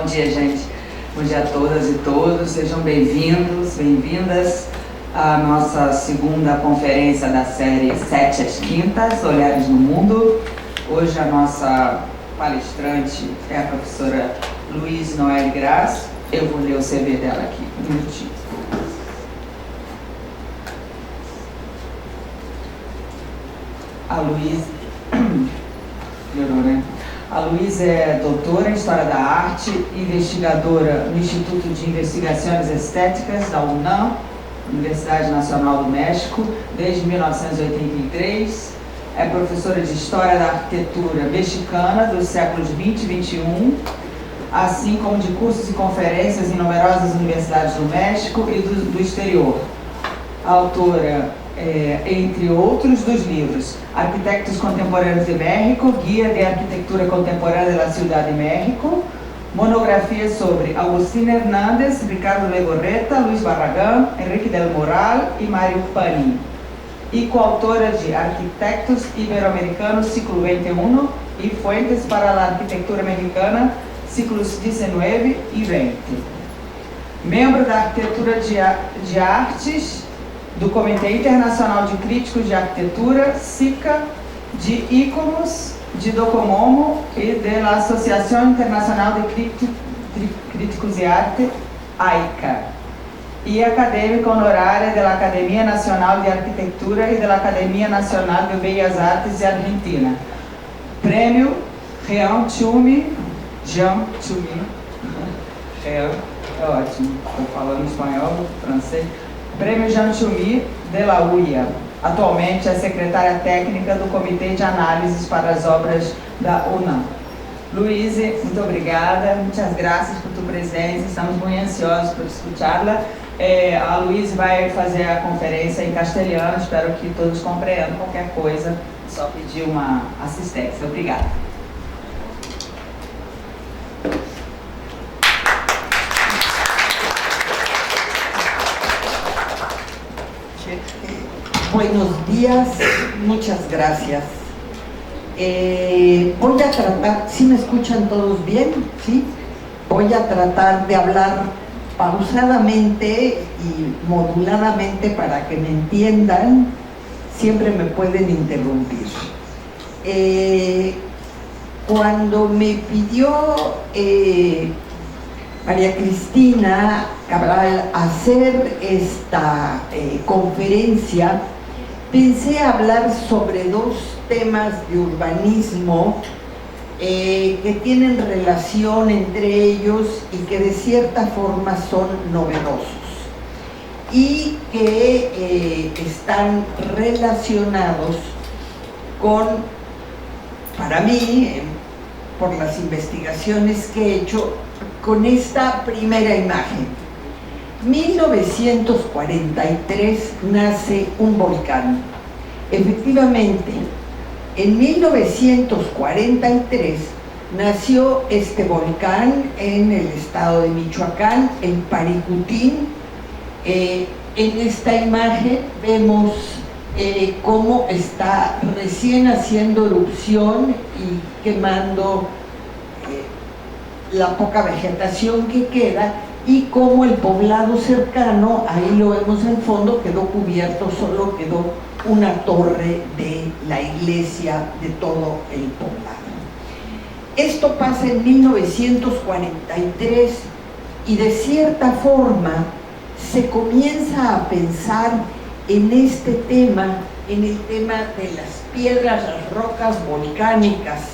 Bom dia, gente. Bom dia a todas e todos. Sejam bem-vindos, bem-vindas à nossa segunda conferência da série 7 às Quintas, Olhares no Mundo. Hoje a nossa palestrante é a professora Luiz Noelle Graz. Eu vou ler o CV dela aqui, um minutinho. A Luiz... Melhorou, né? A Luiz é doutora em História da Arte, investigadora no Instituto de Investigações Estéticas da UNAM, Universidade Nacional do México, desde 1983. É professora de História da Arquitetura mexicana dos séculos 20 e 21, assim como de cursos e conferências em numerosas universidades do México e do exterior. Autora, entre outros, dos livros Arquitectos Contemporâneos de México, Guia de Arquitectura Contemporânea da Ciudad de México, monografias sobre Agustín Hernández, Ricardo Legorreta, Luis Barragán, Enrique del Moral e Mário Pani, e coautora de Arquitectos Iberoamericanos, ciclo 21, e Fuentes para a Arquitectura Mexicana, ciclos 19 e 20. Membro da Arquitetura de Artes do Comitê Internacional de Críticos de Arquitetura, SICA, de ICOMOS, de Docomomo e da Associação Internacional de Críticos de Arte, AICA, e acadêmica honorária da Academia Nacional de Arquitetura e da Academia Nacional de Bellas Artes de Argentina. Prêmio Jean Tumi, é ótimo, estou falando espanhol, francês. Prêmio Jean Tumi de la UIA. Atualmente é secretária técnica do Comitê de Análises para as Obras da UNAM. Luiz, muito obrigada, muitas graças por tua presença, estamos muito ansiosos por escutá-la. A Luiz vai fazer a conferência em castelhano, espero que todos compreendam. Qualquer coisa, só pedir uma assistência. Obrigada. Buenos días, muchas gracias. Voy a tratar, ¿sí me escuchan todos bien? ¿Sí? Voy a tratar de hablar pausadamente y moduladamente para que me entiendan. Siempre me pueden interrumpir. Cuando me pidió María Cristina Cabral hacer esta conferencia, pensé hablar sobre dos temas de urbanismo que tienen relación entre ellos y que de cierta forma son novedosos y que están relacionados con, para mí, por las investigaciones que he hecho, con esta primera imagen. 1943 nace un volcán. Efectivamente, en 1943 nació este volcán en el estado de Michoacán, en Paricutín. En esta imagen vemos cómo está recién haciendo erupción y quemando la poca vegetación que queda, y como el poblado cercano, ahí lo vemos al fondo, quedó cubierto, solo quedó una torre de la iglesia de todo el poblado. Esto pasa en 1943 y de cierta forma se comienza a pensar en este tema, en el tema de las piedras, las rocas volcánicas.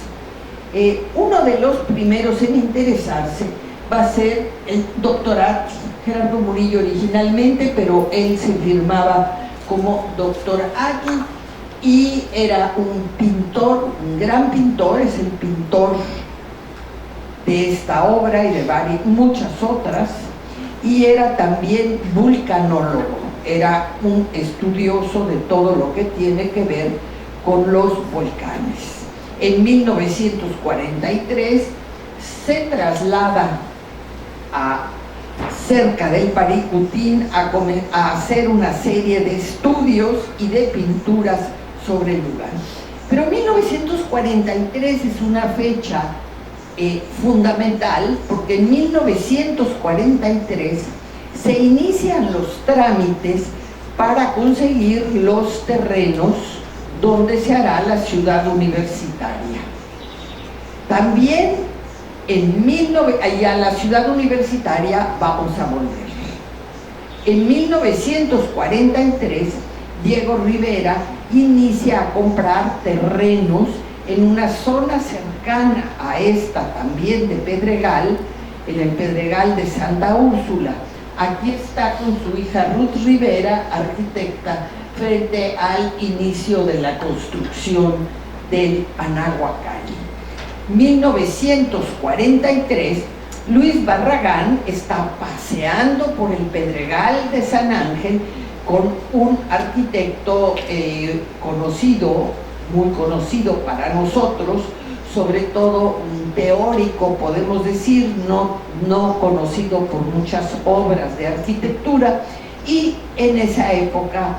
Uno de los primeros en interesarse va a ser el doctor Gerardo Murillo originalmente, pero él se firmaba como doctor Agui y era un pintor, un gran pintor, es el pintor de esta obra y de muchas otras, y era también vulcanólogo, era un estudioso de todo lo que tiene que ver con los volcanes. En 1943 se traslada cerca del Paricutín a hacer una serie de estudios y de pinturas sobre el lugar. Pero 1943 es una fecha fundamental, porque en 1943 se inician los trámites para conseguir los terrenos donde se hará la ciudad universitaria. También a la ciudad universitaria vamos a volver. En 1943, Diego Rivera inicia a comprar terrenos en una zona cercana a esta también de Pedregal, en el Pedregal de Santa Úrsula. Aquí está con su hija Ruth Rivera, arquitecta, frente al inicio de la construcción del Anahuacalli. 1943, Luis Barragán está paseando por el Pedregal de San Ángel con un arquitecto conocido, muy conocido para nosotros, sobre todo un teórico, podemos decir, no conocido por muchas obras de arquitectura, y en esa época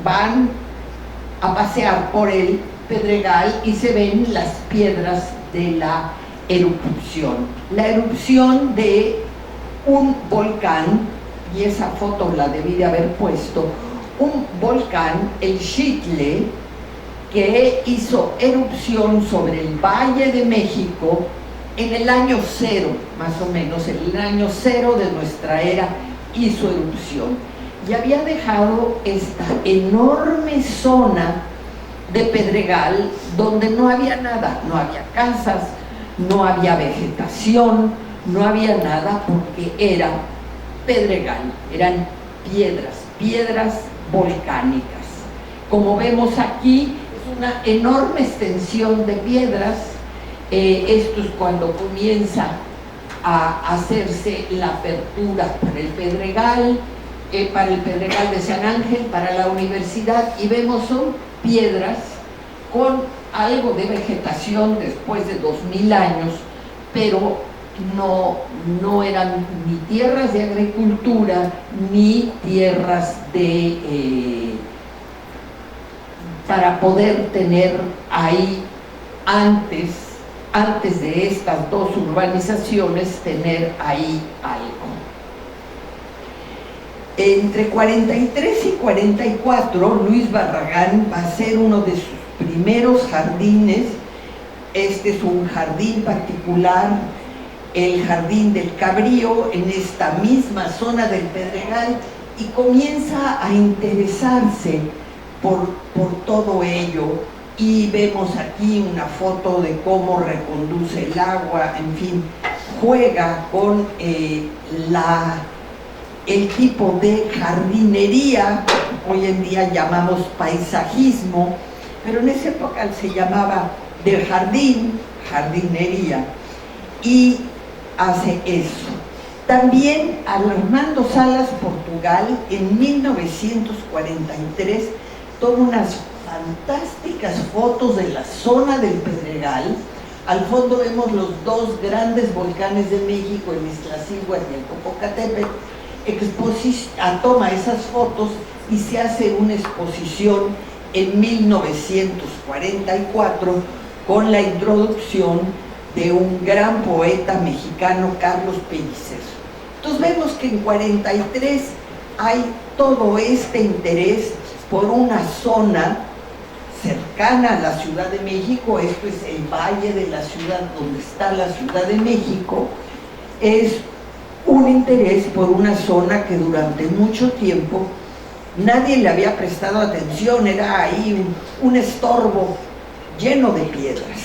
van a pasear por el Pedregal y se ven las piedras de la erupción. La erupción de un volcán, y esa foto la debí de haber puesto, un volcán, el Xitle, que hizo erupción sobre el Valle de México en el año 0, más o menos, en el año 0 de nuestra era, hizo erupción. Y había dejado esta enorme zona de Pedregal donde no había nada, no había casas, no había vegetación, no había nada, porque era Pedregal, eran piedras volcánicas. Como vemos aquí, es una enorme extensión de piedras. Esto es cuando comienza a hacerse la apertura para el Pedregal de San Ángel, para la universidad, y vemos son piedras con algo de vegetación después de 2000 años, pero no eran ni tierras de agricultura ni tierras para poder tener ahí antes de estas dos urbanizaciones, tener ahí algo. Entre 43 y 44, Luis Barragán va a ser uno de sus primeros jardines. Este es un jardín particular, el Jardín del Cabrío, en esta misma zona del Pedregal, y comienza a interesarse por todo ello. Y vemos aquí una foto de cómo reconduce el agua, en fin, juega con el tipo de jardinería, hoy en día llamamos paisajismo, pero en esa época se llamaba del jardín, jardinería, y hace eso. También Armando Salas Portugal, en 1943, toma unas fantásticas fotos de la zona del Pedregal. Al fondo vemos los dos grandes volcanes de México, el Iztaccíhuatl y el Popocatépetl. Toma esas fotos y se hace una exposición en 1944 con la introducción de un gran poeta mexicano, Carlos Pellicer. Entonces vemos que en 43 hay todo este interés por una zona cercana a la Ciudad de México. Esto es el valle de la ciudad, donde está la Ciudad de México. Es un interés por una zona que durante mucho tiempo nadie le había prestado atención, era ahí un estorbo lleno de piedras.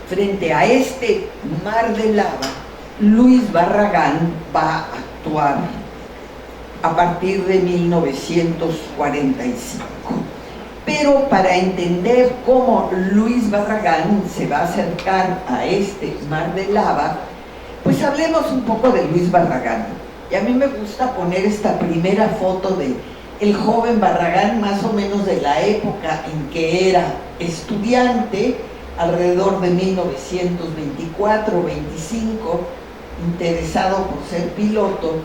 Frente a este mar de lava, Luis Barragán va a actuar a partir de 1945. Pero para entender cómo Luis Barragán se va a acercar a este mar de lava, pues hablemos un poco de Luis Barragán. Y a mí me gusta poner esta primera foto de el joven Barragán, más o menos de la época en que era estudiante, alrededor de 1924 o 25, interesado por ser piloto,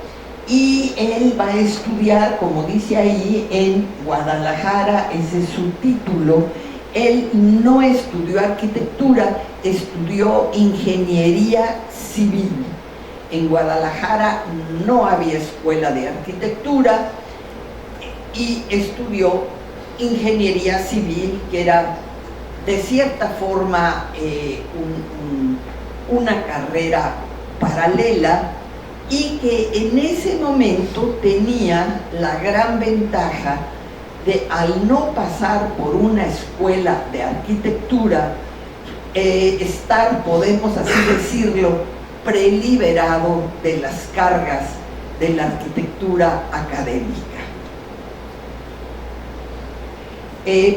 y él va a estudiar, como dice ahí, en Guadalajara, ese es su título, Él no estudió arquitectura, estudió ingeniería civil. En Guadalajara no había escuela de arquitectura y estudió ingeniería civil, que era de cierta forma una carrera paralela, y que en ese momento tenía la gran ventaja de, al no pasar por una escuela de arquitectura, estar, podemos así decirlo, preliberado de las cargas de la arquitectura académica.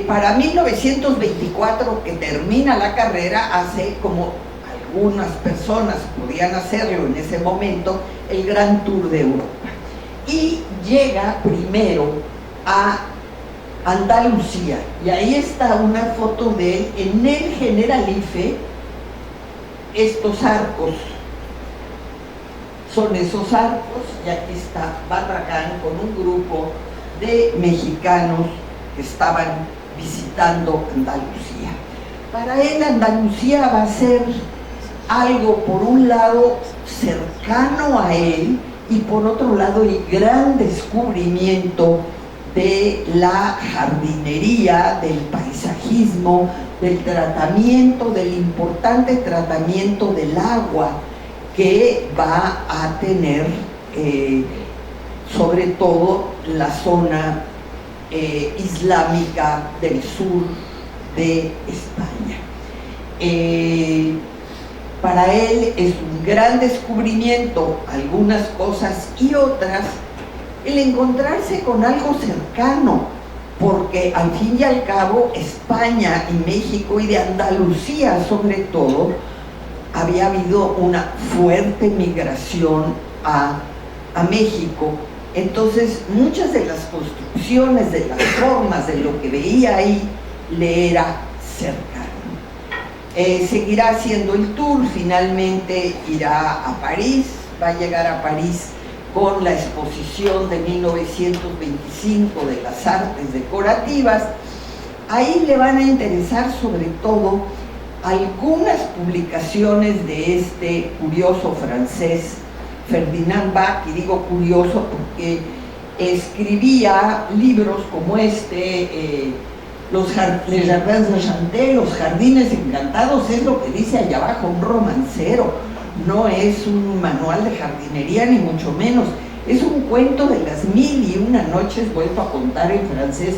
Para 1924, que termina la carrera, hace, como algunas personas podían hacerlo en ese momento, el Gran Tour de Europa. Y llega primero a Andalucía, y ahí está una foto de él en el Generalife. Estos arcos son esos arcos, y aquí está Barragán con un grupo de mexicanos que estaban visitando Andalucía. Para él Andalucía va a ser algo, por un lado, cercano a él, y por otro lado el gran descubrimiento de la jardinería, del paisajismo, del tratamiento, del importante tratamiento del agua que va a tener sobre todo la zona islámica del sur de España. Para él es un gran descubrimiento, algunas cosas, y otras el encontrarse con algo cercano, porque al fin y al cabo España y México, y de Andalucía sobre todo, había habido una fuerte migración a México. Entonces muchas de las construcciones, de las formas, de lo que veía ahí, le era cercano. Seguirá haciendo el tour, finalmente irá a París, va a llegar a París con la exposición de 1925 de las artes decorativas. Ahí le van a interesar sobre todo algunas publicaciones de este curioso francés, Ferdinand Bach, y digo curioso porque escribía libros como este, Les Jardins Enchantés, Los Jardines Encantados, es lo que dice allá abajo, un romancero, no es un manual de jardinería ni mucho menos, es un cuento de las 1001 noches vuelto a contar en francés,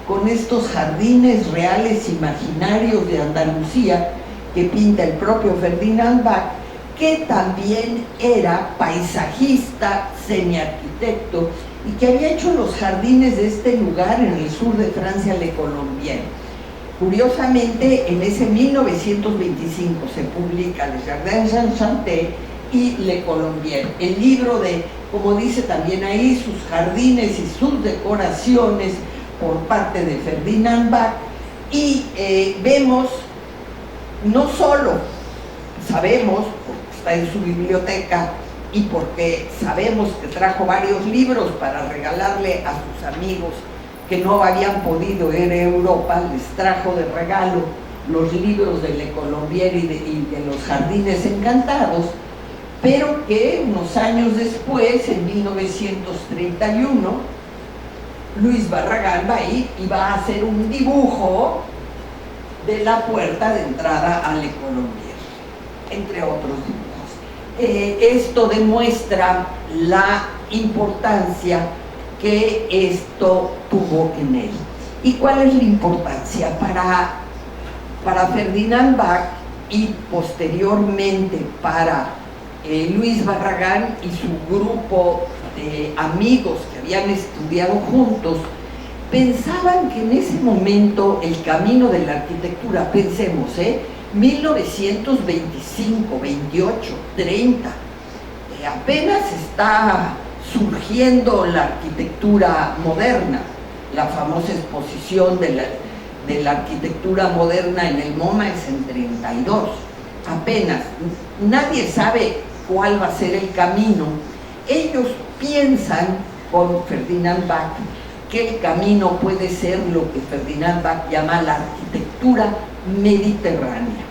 con estos jardines reales imaginarios de Andalucía que pinta el propio Ferdinand Bach, que también era paisajista, semiarquitecto, y que había hecho los jardines de este lugar en el sur de Francia, Le Colombier. Curiosamente, en ese 1925 se publica Les Jardins Enchantés y Le Colombier, el libro de, como dice también ahí, sus jardines y sus decoraciones por parte de Ferdinand Bach. Y vemos, no solo sabemos, porque está en su biblioteca, y porque sabemos que trajo varios libros para regalarle a sus amigos que no habían podido ir a Europa, les trajo de regalo los libros de Le Colombier y de los Jardines Encantados, pero que unos años después, en 1931, Luis Barragán va a ir y va a hacer un dibujo de la puerta de entrada a Le Colombier, entre otros dibujos. Esto demuestra la importancia que esto tuvo en él. ¿Y cuál es la importancia? Para Ferdinand Bach y posteriormente para Luis Barragán y su grupo de amigos que habían estudiado juntos, pensaban que en ese momento el camino de la arquitectura, pensemos, 1925, 28, 30, apenas está surgiendo la arquitectura moderna, la famosa exposición de la arquitectura moderna en el MoMA es en 32, apenas, nadie sabe cuál va a ser el camino. Ellos piensan, con Ferdinand Bach, que el camino puede ser lo que Ferdinand Bach llama la arquitectura arquitectura mediterránea.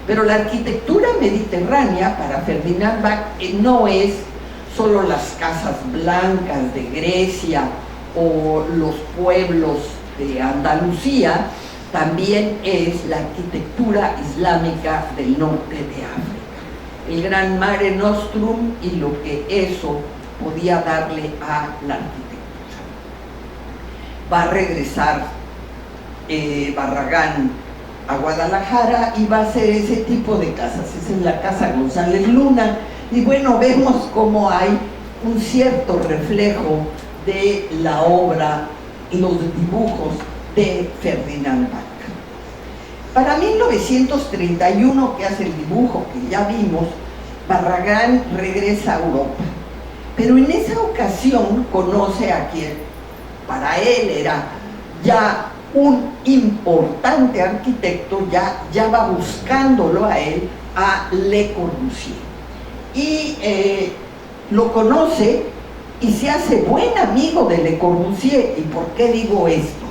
Pero la arquitectura mediterránea para Ferdinand Bach no es solo las casas blancas de Grecia o los pueblos de Andalucía, también es la arquitectura islámica del norte de África, el gran Mare Nostrum y lo que eso podía darle a la arquitectura. Va a regresar Barragán a Guadalajara y va a hacer ese tipo de casas. Esa es la Casa González Luna, y bueno, vemos cómo hay un cierto reflejo de la obra, los dibujos de Ferdinand Bach. Para 1931, que hace el dibujo que ya vimos, Barragán regresa a Europa, pero en esa ocasión conoce a quien para él era ya un importante arquitecto, ya va buscándolo a él, a Le Corbusier, y lo conoce y se hace buen amigo de Le Corbusier. ¿Y por qué digo esto?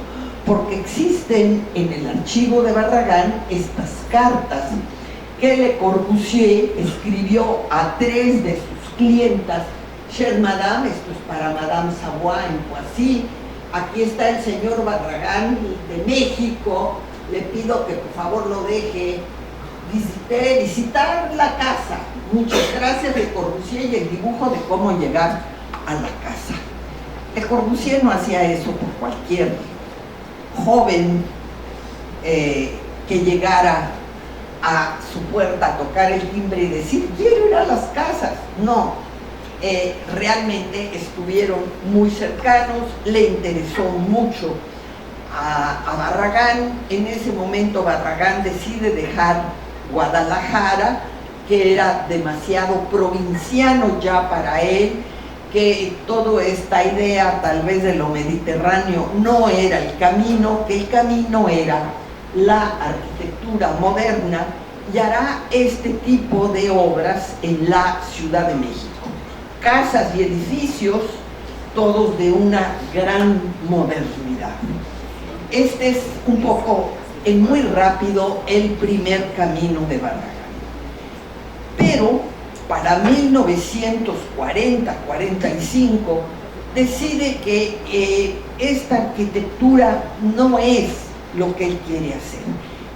Porque existen en el archivo de Barragán estas cartas que Le Corbusier escribió a 3 de sus clientas. Chère Madame, esto es para Madame Savoy en Poissy. Aquí está el señor Barragán de México, le pido que por favor lo deje visitar la casa. Muchas gracias, Le Corbusier, y el dibujo de cómo llegar a la casa. Le Corbusier no hacía eso por cualquier joven que llegara a su puerta a tocar el timbre y decir quiero ir a las casas. No, realmente estuvieron muy cercanos, le interesó mucho a Barragán. En ese momento Barragán decide dejar Guadalajara, que era demasiado provinciano ya para él, que toda esta idea tal vez de lo mediterráneo no era el camino, que el camino era la arquitectura moderna, y hará este tipo de obras en la Ciudad de México. Casas y edificios, todos de una gran modernidad. Este es un poco, en muy rápido, el primer camino de Barragán. Pero para 1940-45 decide que esta arquitectura no es lo que él quiere hacer,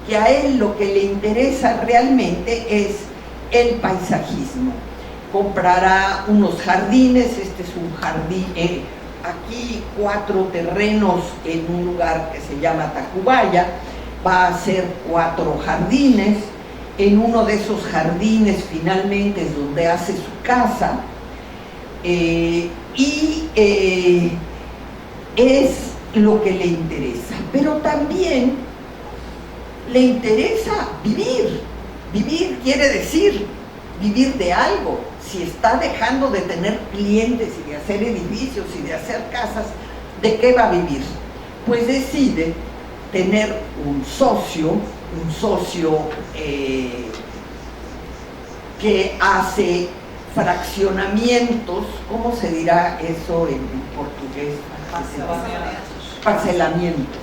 que a él lo que le interesa realmente es el paisajismo. Comprará unos jardines, este es un jardín, aquí 4 terrenos en un lugar que se llama Tacubaya, va a hacer 4 jardines. En uno de esos jardines finalmente es donde hace su casa, es lo que le interesa, pero también le interesa vivir. Vivir quiere decir vivir de algo. Si está dejando de tener clientes y de hacer edificios y de hacer casas, ¿de qué va a vivir? Pues decide tener un socio que hace fraccionamientos. ¿Cómo se dirá eso en portugués? Parcelamientos.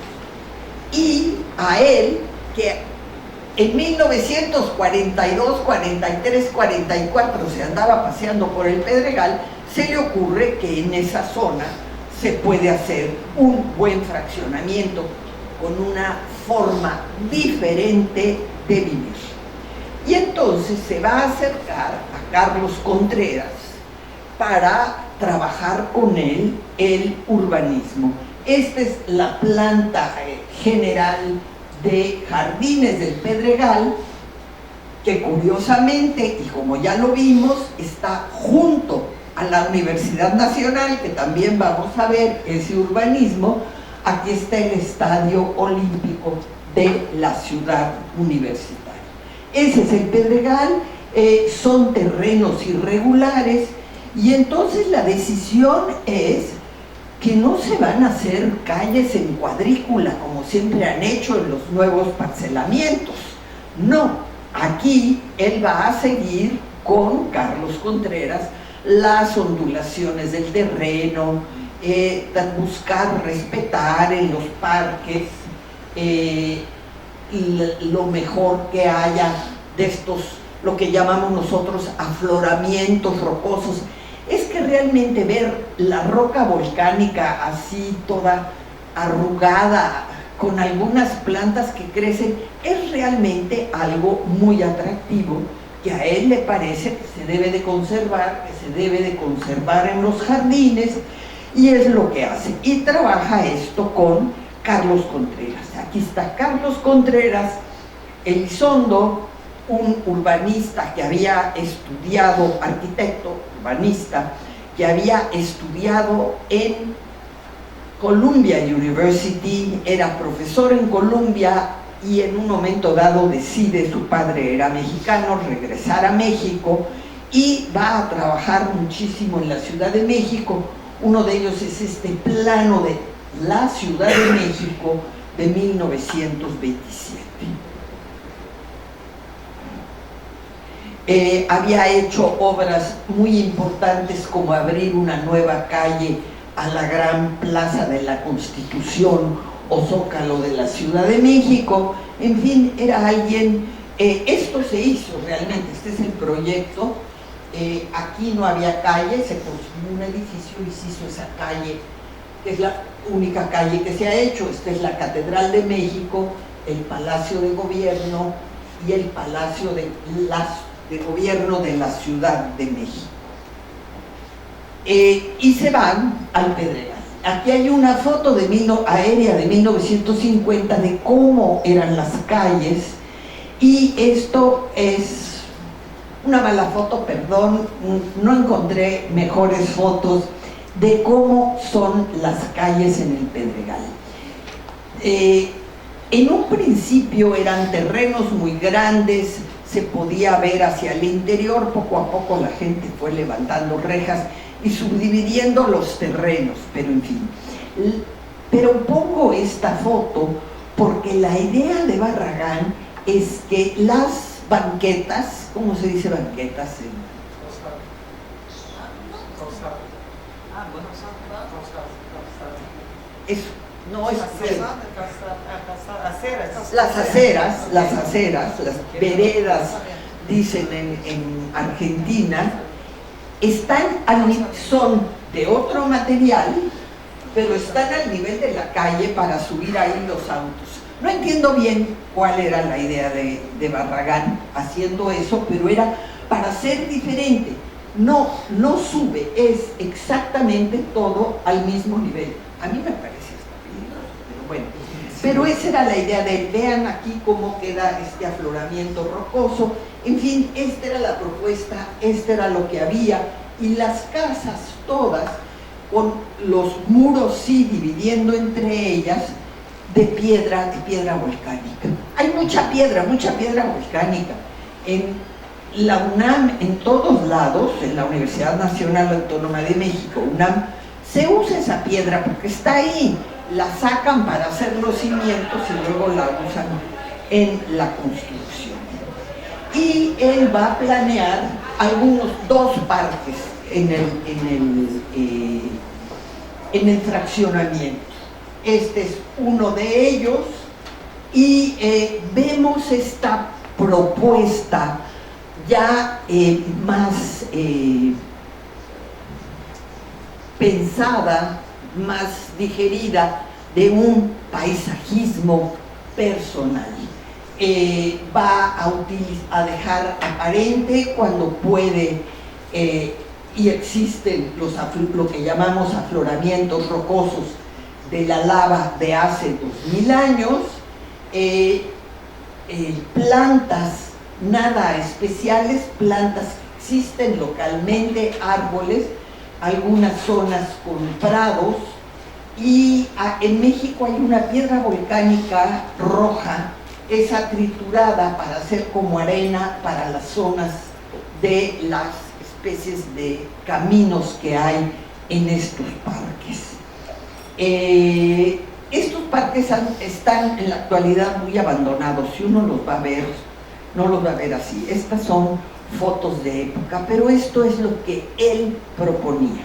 Y a él, que en 1942, 43, 44 se andaba paseando por el Pedregal, se le ocurre que en esa zona se puede hacer un buen fraccionamiento con una forma diferente de vivir. Y entonces se va a acercar a Carlos Contreras para trabajar con él el urbanismo. Esta es la planta general de Jardines del Pedregal, que curiosamente, y como ya lo vimos, está junto a la Universidad Nacional, que también vamos a ver ese urbanismo. Aquí está el Estadio Olímpico de la ciudad universitaria. Ese es el Pedregal, son terrenos irregulares, y entonces la decisión es que no se van a hacer calles en cuadrícula como siempre han hecho en los nuevos parcelamientos. No, aquí él va a seguir con Carlos Contreras las ondulaciones del terreno, buscar respetar en los parques lo mejor que haya de estos, lo que llamamos nosotros afloramientos rocosos, es que realmente ver la roca volcánica así toda arrugada, con algunas plantas que crecen, es realmente algo muy atractivo, que a él le parece que se debe de conservar, que se debe de conservar en los jardines, y es lo que hace. Y trabaja esto con Carlos Contreras. Aquí está Carlos Contreras Elizondo, un urbanista que había estudiado, arquitecto, urbanista, que había estudiado en Columbia University, era profesor en Columbia y en un momento dado decide, su padre era mexicano, regresar a México y va a trabajar muchísimo en la Ciudad de México. Uno de ellos es este plano de la Ciudad de México de 1927. Había hecho obras muy importantes como abrir una nueva calle a la gran Plaza de la Constitución o Zócalo de la Ciudad de México. En fin, era alguien, esto se hizo realmente, este es el proyecto. Aquí no había calle, se construyó un edificio y se hizo esa calle, que es la única calle que se ha hecho. Esta es la Catedral de México, el Palacio de Gobierno y el Palacio de Gobierno de la Ciudad de México. Y se van al Pedregal. Aquí hay una foto aérea de 1950 de cómo eran las calles, y esto es una mala foto, perdón, no encontré mejores fotos de cómo son las calles en el Pedregal. En un principio eran terrenos muy grandes, se podía ver hacia el interior, poco a poco la gente fue levantando rejas y subdividiendo los terrenos, pero en fin. Pero pongo esta foto porque la idea de Barragán es que las banquetas, ¿cómo se dice banquetas? No es las aceras, las veredas, dicen en Argentina, son de otro material, pero están al nivel de la calle para subir ahí los autos. No entiendo bien cuál era la idea de Barragán haciendo eso, pero era para ser diferente. No sube, es exactamente todo al mismo nivel. A mí me parece hasta peligroso, pero bueno. Pero esa era la idea de él. Vean aquí cómo queda este afloramiento rocoso. En fin, esta era la propuesta, este era lo que había, y las casas todas, con los muros sí dividiendo entre ellas, de piedra volcánica. Hay mucha piedra volcánica. En la UNAM, en todos lados, en la Universidad Nacional Autónoma de México, UNAM, se usa esa piedra porque está ahí, la sacan para hacer los cimientos y luego la usan en la construcción. Y él va a planear dos parques en el fraccionamiento. Este es uno de ellos, y vemos esta propuesta ya más pensada, más digerida, de un paisajismo personal. Va a dejar aparente cuando puede, y existen lo que llamamos afloramientos rocosos de la lava de hace 2000 años, plantas nada especiales, plantas que existen localmente, árboles, algunas zonas con prados, y en México hay una piedra volcánica roja, esa triturada para hacer como arena para las zonas de las especies de caminos que hay en estos parques. Estos parques están en la actualidad muy abandonados. Si uno los va a ver, no los va a ver así. Estas son fotos de época, pero esto es lo que él proponía.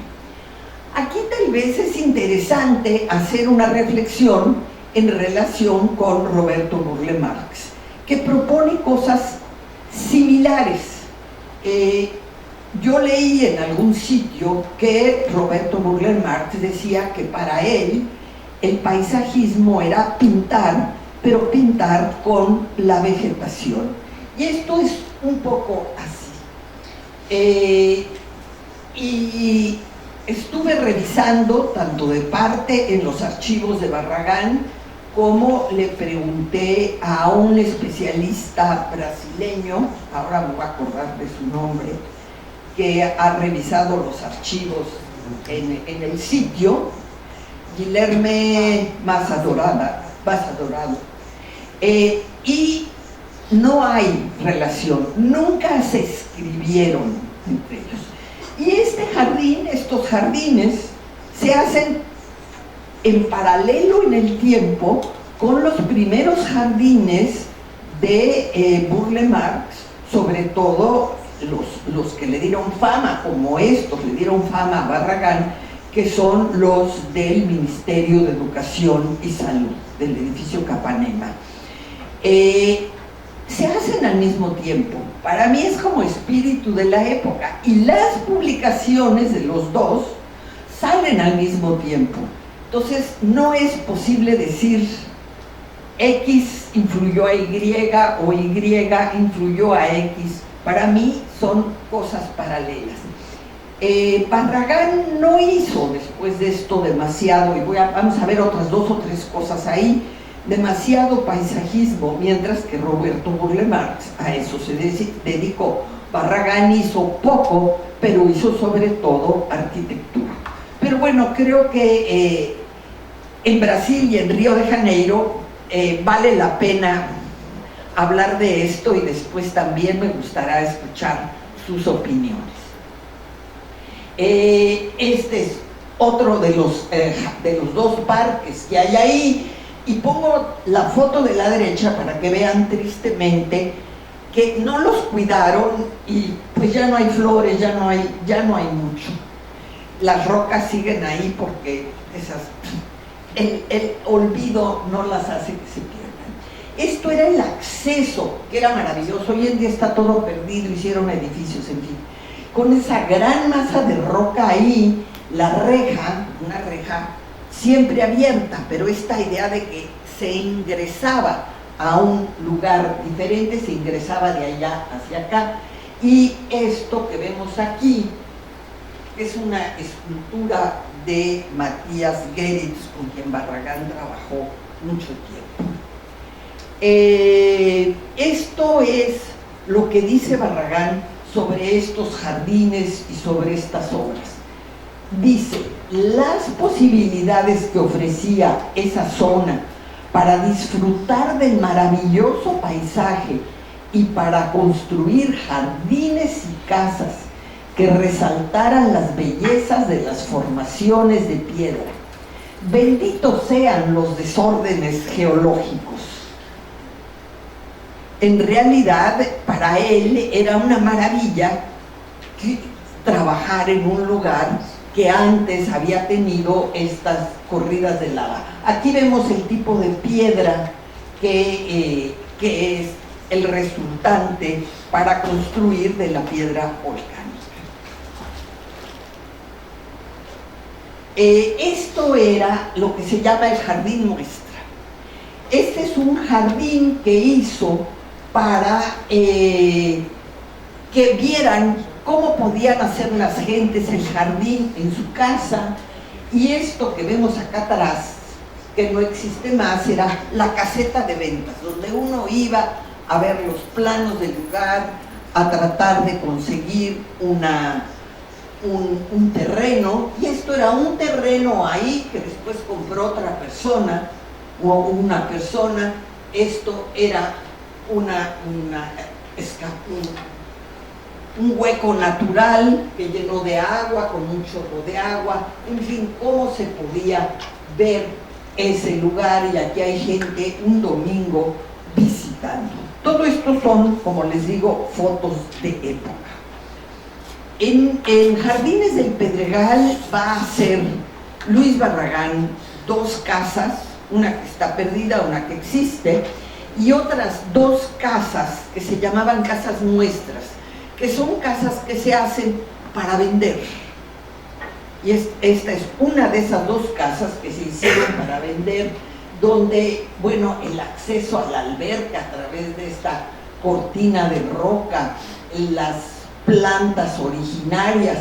Aquí tal vez es interesante hacer una reflexión en relación con Roberto Burle Marx, que propone cosas similares. Yo leí en algún sitio que Roberto Burle Marx decía que para él el paisajismo era pintar, pero pintar con la vegetación. Y esto es un poco así. Y estuve revisando tanto de parte en los archivos de Barragán, como le pregunté a un especialista brasileño, ahora me voy a acordar de su nombre, que ha revisado los archivos en el sitio, Guilherme Massadorado, y no hay relación, nunca se escribieron entre ellos. Y este jardín, estos jardines, se hacen en paralelo en el tiempo con los primeros jardines de Burle Marx, sobre todo los que le dieron fama, como estos le dieron fama a Barragán, que son los del Ministerio de Educación y Salud, del edificio Capanema. Se hacen al mismo tiempo. Para mí es como espíritu de la época, y las publicaciones de los dos salen al mismo tiempo. Entonces no es posible decir X influyó a Y o Y influyó a X. Para mí son cosas paralelas. Barragán no hizo después de esto demasiado, y vamos a ver otras 2 o 3 cosas ahí, demasiado paisajismo, mientras que Roberto Burle Marx a eso se dedicó. Barragán hizo poco, pero hizo sobre todo arquitectura. Pero bueno, creo que en Brasil y en Río de Janeiro vale la pena hablar de esto, y después también me gustará escuchar sus opiniones. Este es otro de los 2 parques que hay ahí, y pongo la foto de la derecha para que vean tristemente que no los cuidaron, y pues ya no hay flores, ya no hay mucho. Las rocas siguen ahí porque el olvido no las hace que se pierdan. Esto era el acceso, que era maravilloso. Hoy en día está todo perdido, hicieron edificios, en fin. Con esa gran masa de roca ahí, la reja, una reja siempre abierta, pero esta idea de que se ingresaba a un lugar diferente, se ingresaba de allá hacia acá. Y esto que vemos aquí es una escultura de Matías Geritz, con quien Barragán trabajó mucho tiempo. Esto es lo que dice Barragán sobre estos jardines y sobre estas obras. Dice: las posibilidades que ofrecía esa zona para disfrutar del maravilloso paisaje y para construir jardines y casas que resaltaran las bellezas de las formaciones de piedra. Benditos sean los desórdenes geológicos. En realidad, para él era una maravilla trabajar en un lugar que antes había tenido estas corridas de lava. Aquí vemos el tipo de piedra que es el resultante para construir de la piedra volcánica. Esto era lo que se llama el jardín muestra. Este es un jardín que hizo para que vieran cómo podían hacer las gentes el jardín en su casa. Y esto que vemos acá atrás, que no existe más, era la caseta de ventas, donde uno iba a ver los planos del lugar, a tratar de conseguir un terreno. Y esto era un terreno ahí que después compró otra persona, o una persona. Esto era un hueco natural que llenó de agua, con un chorro de agua, en fin, cómo se podía ver ese lugar. Y aquí hay gente un domingo visitando. Todo esto son, como les digo, fotos de época. En Jardines del Pedregal va a hacer Luis Barragán 2 casas, una que está perdida, una que existe, y otras 2 casas que se llamaban casas muestras, que son casas que se hacen para vender. Y esta es una de esas 2 casas que se hicieron para vender, donde, bueno, el acceso a la alberca a través de esta cortina de roca, las plantas originarias,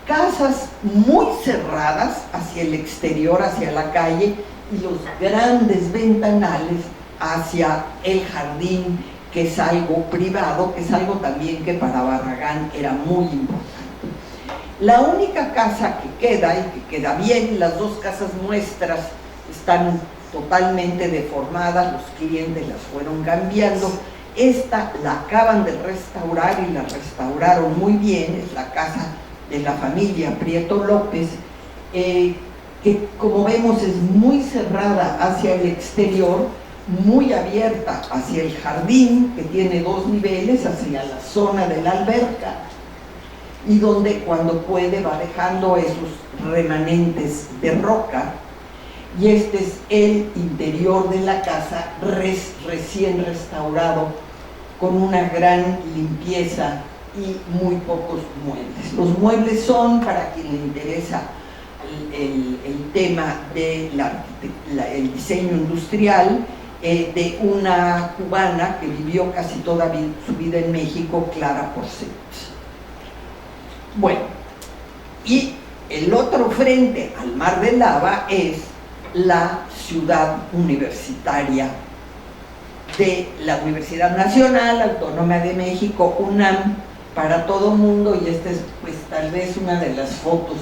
casas muy cerradas hacia el exterior, hacia la calle, y los grandes ventanales hacia el jardín, que es algo privado, que es algo también que para Barragán era muy importante. La única casa que queda, y que queda bien, las 2 casas muestras están totalmente deformadas, los clientes las fueron cambiando. Esta la acaban de restaurar y la restauraron muy bien, es la casa de la familia Prieto López, que como vemos es muy cerrada hacia el exterior, muy abierta hacia el jardín, que tiene 2 niveles, hacia la zona de la alberca, y donde cuando puede va dejando esos remanentes de roca. Y este es el interior de la casa, recién restaurado, con una gran limpieza y muy pocos muebles. Los muebles son, para quien le interesa el tema del diseño industrial, de una cubana que vivió casi toda su vida en México, Clara Porcet. Bueno, y el otro frente al Mar de Lava es la ciudad universitaria de la Universidad Nacional Autónoma de México, UNAM, para todo mundo, y esta es pues tal vez una de las fotos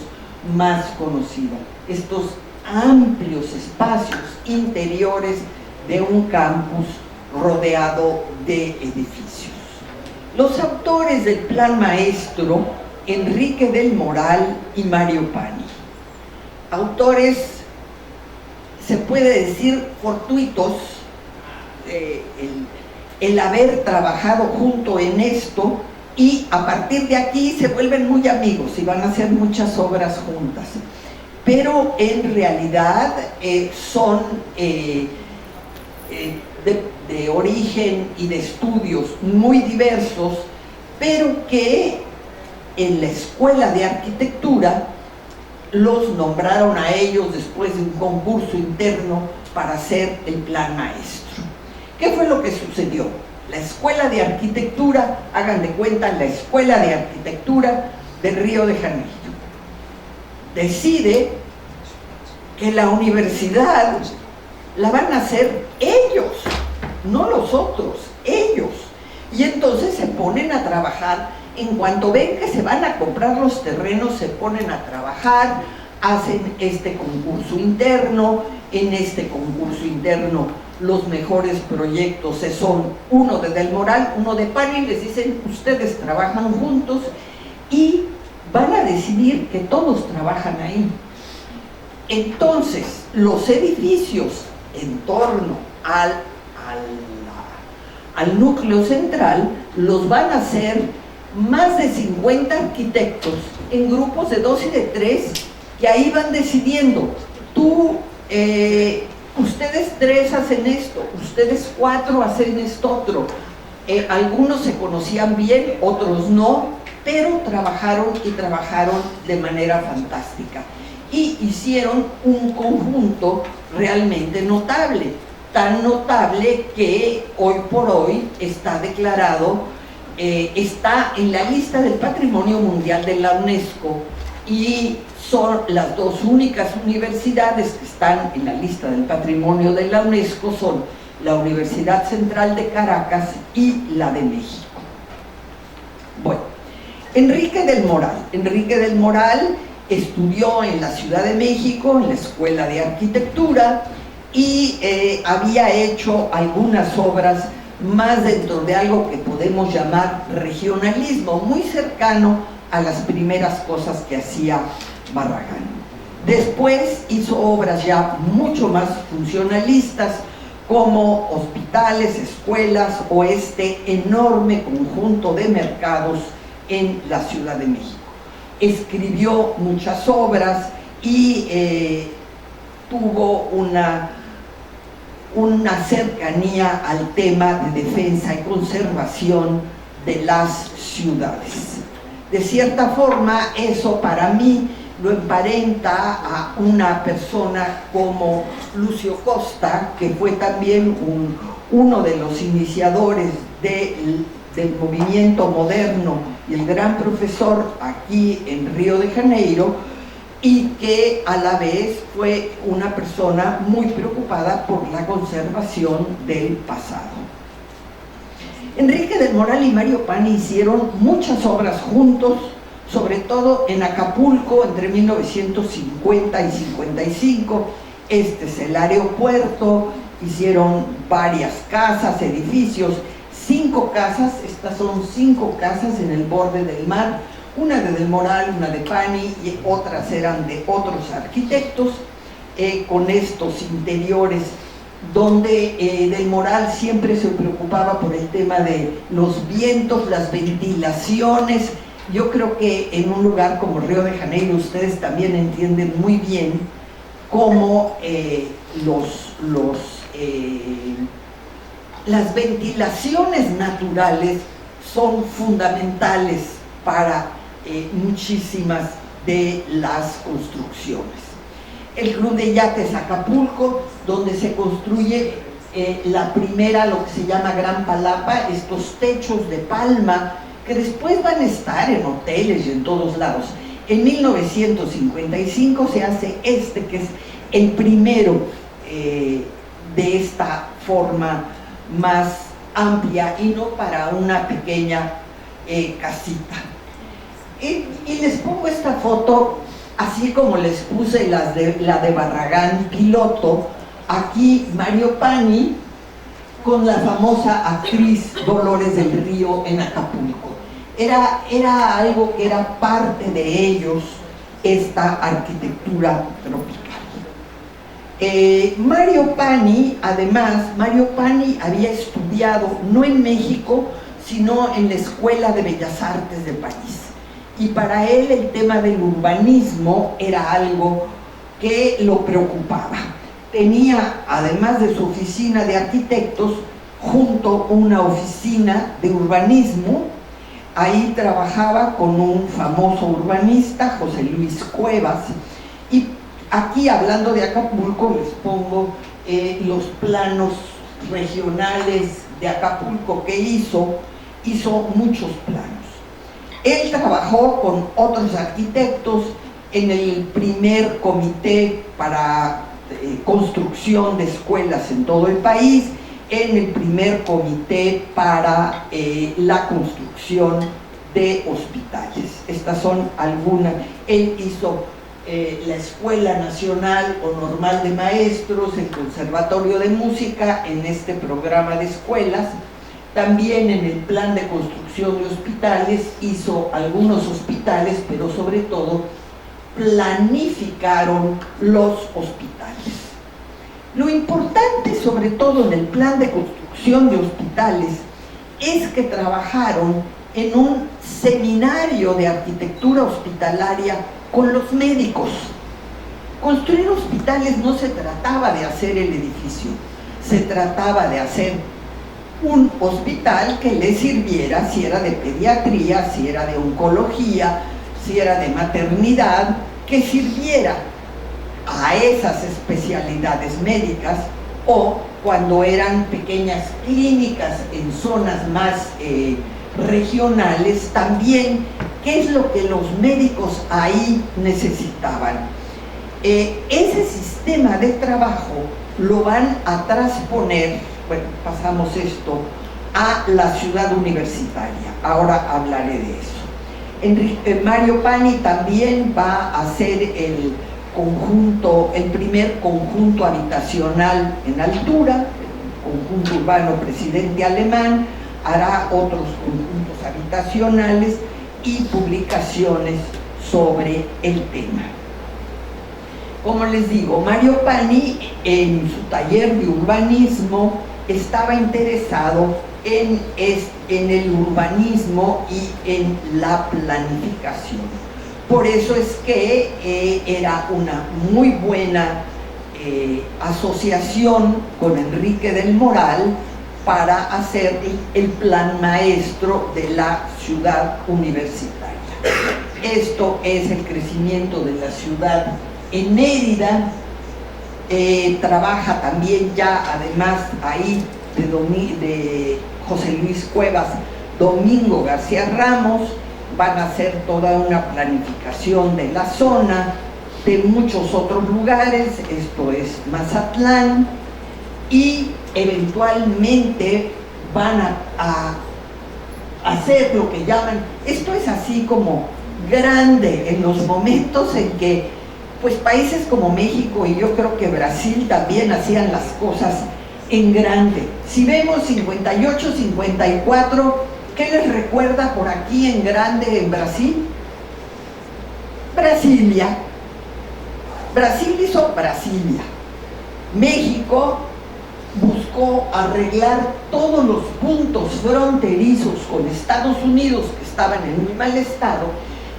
más conocidas. Estos amplios espacios interiores de un campus rodeado de edificios. Los autores del Plan Maestro, Enrique del Moral y Mario Pani, autores, se puede decir, fortuitos, el haber trabajado junto en esto, y a partir de aquí se vuelven muy amigos y van a hacer muchas obras juntas, pero en realidad son de origen y de estudios muy diversos, pero que en la Escuela de Arquitectura los nombraron a ellos después de un concurso interno para hacer el Plan Maestro. ¿Qué fue lo que sucedió? La Escuela de Arquitectura, hagan de cuenta, la Escuela de Arquitectura de Río de Janeiro, decide que la universidad la van a hacer ellos, no los otros, ellos. Y entonces se ponen a trabajar. En cuanto ven que se van a comprar los terrenos, se ponen a trabajar, hacen este concurso interno. En este concurso interno los mejores proyectos son uno de Del Moral, uno de Pani, les dicen, ustedes trabajan juntos y van a decidir que todos trabajan ahí. Entonces, los edificios en torno al núcleo central los van a hacer más de 50 arquitectos en grupos de 2 y de 3, que ahí van decidiendo, ustedes 3 hacen esto, ustedes 4 hacen esto otro. Algunos se conocían bien, otros no, pero trabajaron y trabajaron de manera fantástica y hicieron un conjunto realmente notable, tan notable que hoy por hoy está declarado, está en la lista del Patrimonio Mundial de la UNESCO, y son las 2 únicas universidades que están en la lista del Patrimonio de la UNESCO, son la Universidad Central de Caracas y la de México. Bueno, Enrique del Moral estudió en la Ciudad de México, en la Escuela de Arquitectura, y había hecho algunas obras más dentro de algo que podemos llamar regionalismo, muy cercano a las primeras cosas que hacía Barragán. Después hizo obras ya mucho más funcionalistas, como hospitales, escuelas o este enorme conjunto de mercados en la Ciudad de México. Escribió muchas obras y tuvo una cercanía al tema de defensa y conservación de las ciudades. De cierta forma, eso para mí lo emparenta a una persona como Lucio Costa, que fue también uno de los iniciadores del movimiento moderno y el gran profesor aquí en Río de Janeiro, y que a la vez fue una persona muy preocupada por la conservación del pasado. Enrique del Moral y Mario Pani hicieron muchas obras juntos, sobre todo en Acapulco entre 1950 y 55. Este es el aeropuerto, hicieron varias casas, edificios, 5 casas, estas son 5 casas en el borde del mar, una de Del Moral, una de Pani y otras eran de otros arquitectos, con estos interiores donde Del Moral siempre se preocupaba por el tema de los vientos, las ventilaciones. Yo creo que en un lugar como Río de Janeiro ustedes también entienden muy bien cómo las ventilaciones naturales son fundamentales para muchísimas de las construcciones. El Club de Yates Acapulco, donde se construye la primera, lo que se llama Gran Palapa, estos techos de palma, que después van a estar en hoteles y en todos lados. En 1955 se hace que es el primero de esta forma más amplia y no para una pequeña casita. Y les pongo esta foto, así como les puse la de Barragán Piloto, aquí Mario Pani con la famosa actriz Dolores del Río en Acapulco. Era algo que era parte de ellos, esta arquitectura tropical. Mario Pani había estudiado no en México, sino en la Escuela de Bellas Artes de París. Y para él el tema del urbanismo era algo que lo preocupaba. Tenía, además de su oficina de arquitectos, junto una oficina de urbanismo. Ahí trabajaba con un famoso urbanista, José Luis Cuevas. Y aquí, hablando de Acapulco, les pongo los planos regionales de Acapulco que hizo muchos planos. Él trabajó con otros arquitectos en el primer comité para construcción de escuelas en todo el país, en el primer comité para la construcción de hospitales. Estas son algunas. Él hizo la Escuela Nacional o Normal de Maestros, el Conservatorio de Música, en este programa de escuelas. También en el plan de construcción de hospitales hizo algunos hospitales, pero sobre todo planificaron los hospitales. Lo importante, sobre todo en el plan de construcción de hospitales, es que trabajaron en un seminario de arquitectura hospitalaria con los médicos. Construir hospitales no se trataba de hacer el edificio, se trataba de hacer un hospital que le sirviera, si era de pediatría, si era de oncología, si era de maternidad, que sirviera a esas especialidades médicas, o cuando eran pequeñas clínicas en zonas más regionales, también qué es lo que los médicos ahí necesitaban. Ese sistema de trabajo lo van a transponer, bueno, pasamos esto, a la ciudad universitaria. Ahora hablaré de eso. Mario Pani también va a hacer el primer conjunto habitacional en altura, el conjunto urbano Presidente Alemán, hará otros conjuntos habitacionales y publicaciones sobre el tema. Como les digo, Mario Pani en su taller de urbanismo estaba interesado en el urbanismo y en la planificación. Por eso es que era una muy buena asociación con Enrique del Moral para hacer el plan maestro de la ciudad universitaria. Esto es el crecimiento de la ciudad en Mérida. Trabaja también ya, además, ahí de José Luis Cuevas, Domingo García Ramos. Van a hacer toda una planificación de la zona, de muchos otros lugares, esto es Mazatlán, y eventualmente van a hacer lo que llaman, esto es así como grande en los momentos en que pues países como México y yo creo que Brasil también hacían las cosas en grande. Si vemos 58, 54, ¿qué les recuerda por aquí en grande en Brasil? Brasilia. Brasil hizo Brasilia. México buscó arreglar todos los puntos fronterizos con Estados Unidos que estaban en muy mal estado,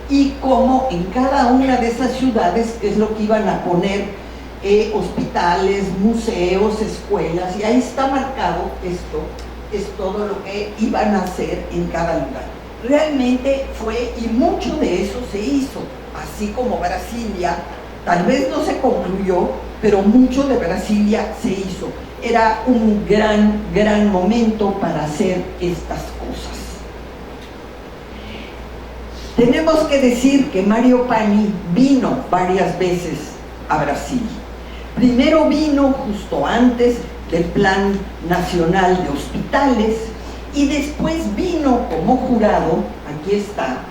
y cómo en cada una de esas ciudades es lo que iban a poner hospitales, museos, escuelas, y ahí está marcado esto, es todo lo que iban a hacer en cada lugar. Realmente fue, y mucho de eso se hizo, así como Brasilia, tal vez no se concluyó, pero mucho de Brasilia se hizo. Era un gran momento para hacer estas cosas. Tenemos que decir que Mario Pani vino varias veces a Brasil. Primero vino justo antes del Plan Nacional de Hospitales y después vino como jurado, aquí está,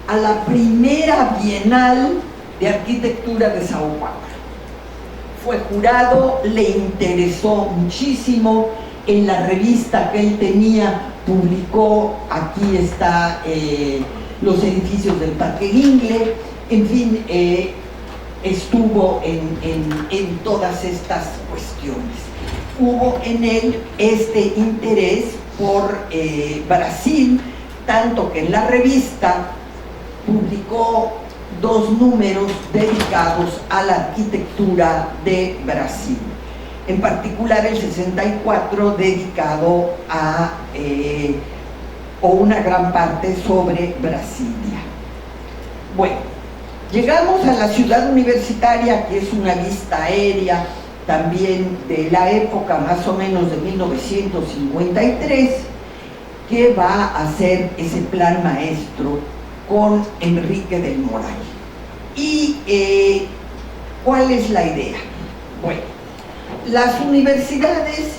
a la primera Bienal de Arquitectura de Sao Paulo. Fue jurado, le interesó muchísimo, en la revista que él tenía publicó, aquí está los edificios del Parque Gingle, en fin, estuvo en todas estas cuestiones. Hubo en él este interés por Brasil, tanto que en la revista publicó 2 números dedicados a la arquitectura de Brasil, en particular el 64 dedicado a o una gran parte sobre Brasilia. Bueno, llegamos a la ciudad universitaria, que es una vista aérea también de la época más o menos de 1953, que va a hacer ese plan maestro con Enrique del Moral. ¿Y cuál es la idea? Bueno, las universidades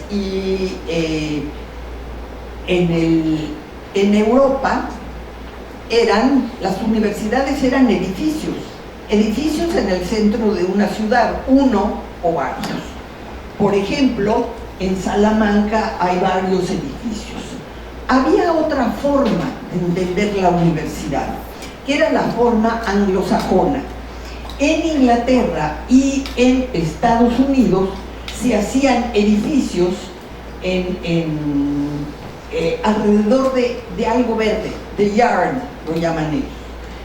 en Europa las universidades eran edificios en el centro de una ciudad, uno o varios. Por ejemplo, en Salamanca hay varios edificios. Había otra forma de entender la universidad, que era la forma anglosajona. En Inglaterra y en Estados Unidos se hacían edificios alrededor de algo verde, de yard, lo llaman ellos.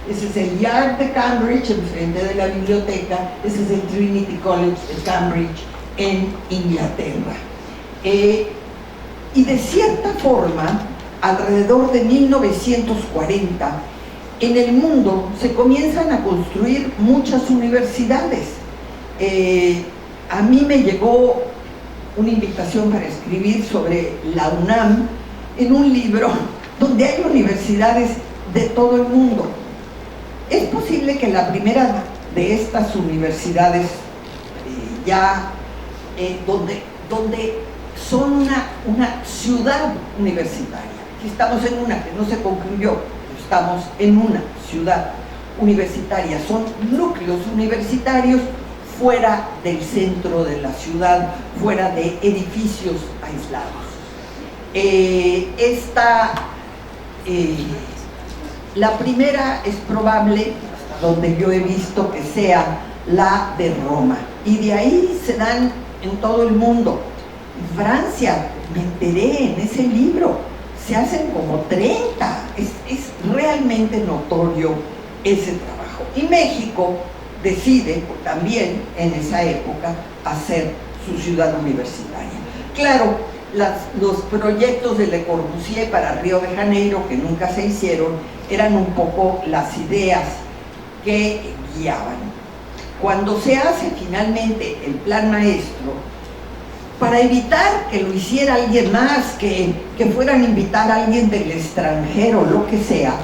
Ese es el Yard de Cambridge, enfrente de la biblioteca. Ese es el Trinity College de Cambridge, en Inglaterra. Y de cierta forma, alrededor de 1940, en el mundo se comienzan a construir muchas universidades. A mí me llegó una invitación para escribir sobre la UNAM en un libro donde hay universidades de todo el mundo. Es posible que la primera de estas universidades donde son una ciudad universitaria. Aquí estamos en una que no se concluyó, estamos en una ciudad universitaria. Son núcleos universitarios fuera del centro de la ciudad, fuera de edificios aislados. La primera es probable, hasta donde yo he visto, que sea la de Roma, y de ahí se dan en todo el mundo. Francia, me enteré en ese libro, se hacen como 30, es realmente notorio ese trabajo. Y México, decide también en esa época hacer su ciudad universitaria. Claro, los proyectos de Le Corbusier para Río de Janeiro, que nunca se hicieron, eran un poco las ideas que guiaban. Cuando se hace finalmente el plan maestro, para evitar que lo hiciera alguien más, que fueran a invitar a alguien del extranjero, lo que sea,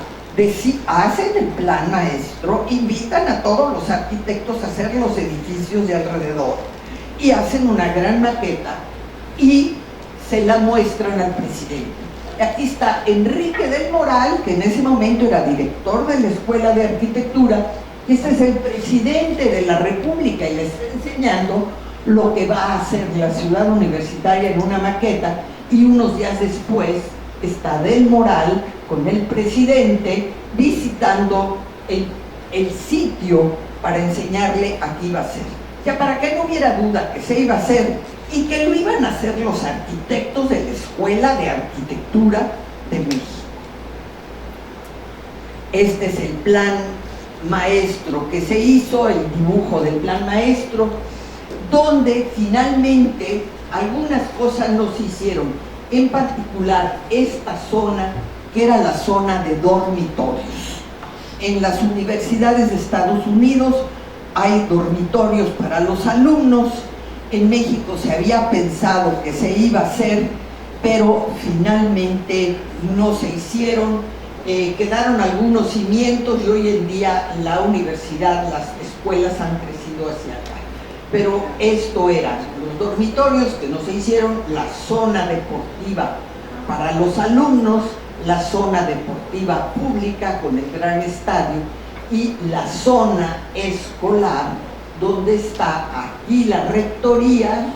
hacen el plan maestro, invitan a todos los arquitectos a hacer los edificios de alrededor y hacen una gran maqueta y se la muestran al presidente. Aquí está Enrique del Moral, que en ese momento era director de la Escuela de Arquitectura, y este es el presidente de la República y le está enseñando lo que va a hacer la ciudad universitaria en una maqueta, y unos días después está Del Moral con el presidente visitando el sitio para enseñarle a qué iba a hacer. Ya para que no hubiera duda que se iba a hacer y que lo iban a hacer los arquitectos de la Escuela de Arquitectura de México. Este es el plan maestro que se hizo, el dibujo del plan maestro, donde finalmente algunas cosas no se hicieron, en particular esta zona, que era la zona de dormitorios. En las universidades de Estados Unidos hay dormitorios para los alumnos. En México se había pensado que se iba a hacer, pero finalmente no se hicieron. Quedaron algunos cimientos y hoy en día la universidad, las escuelas han crecido hacia acá. Pero esto eran los dormitorios que no se hicieron, la zona deportiva para los alumnos, la zona deportiva pública con el gran estadio y la zona escolar, donde está aquí la rectoría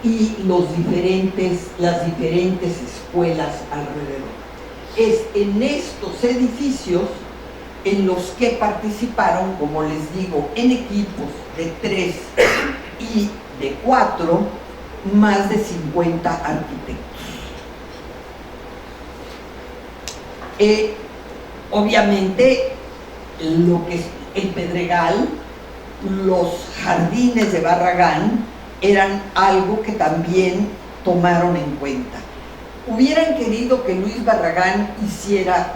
y las diferentes escuelas alrededor. Es en estos edificios en los que participaron, como les digo, en equipos de 3 y de 4, más de 50 arquitectos. Obviamente, lo que es el Pedregal, los jardines de Barragán, eran algo que también tomaron en cuenta. Hubieran querido que Luis Barragán hiciera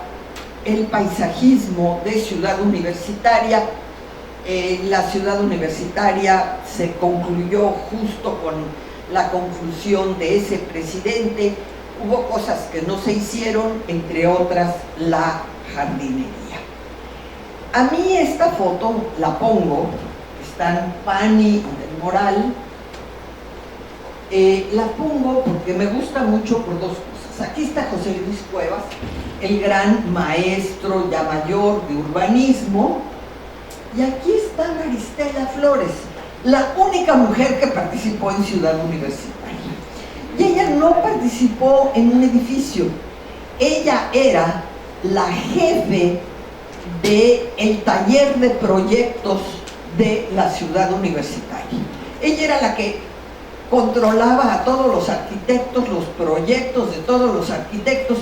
el paisajismo de Ciudad Universitaria. La Ciudad Universitaria se concluyó justo con la conclusión de ese presidente. Hubo cosas que no se hicieron, entre otras la jardinería. A mí esta foto la pongo, están Pani y Del Moral. La pongo porque me gusta mucho por dos cosas. Aquí está José Luis Cuevas, el gran maestro ya mayor de urbanismo, y aquí está Maristela Flores, la única mujer que participó en Ciudad Universitaria. Y ella no participó en un edificio, ella era la jefe del taller de proyectos de la Ciudad Universitaria. Ella era la que controlaba a todos los arquitectos, los proyectos de todos los arquitectos,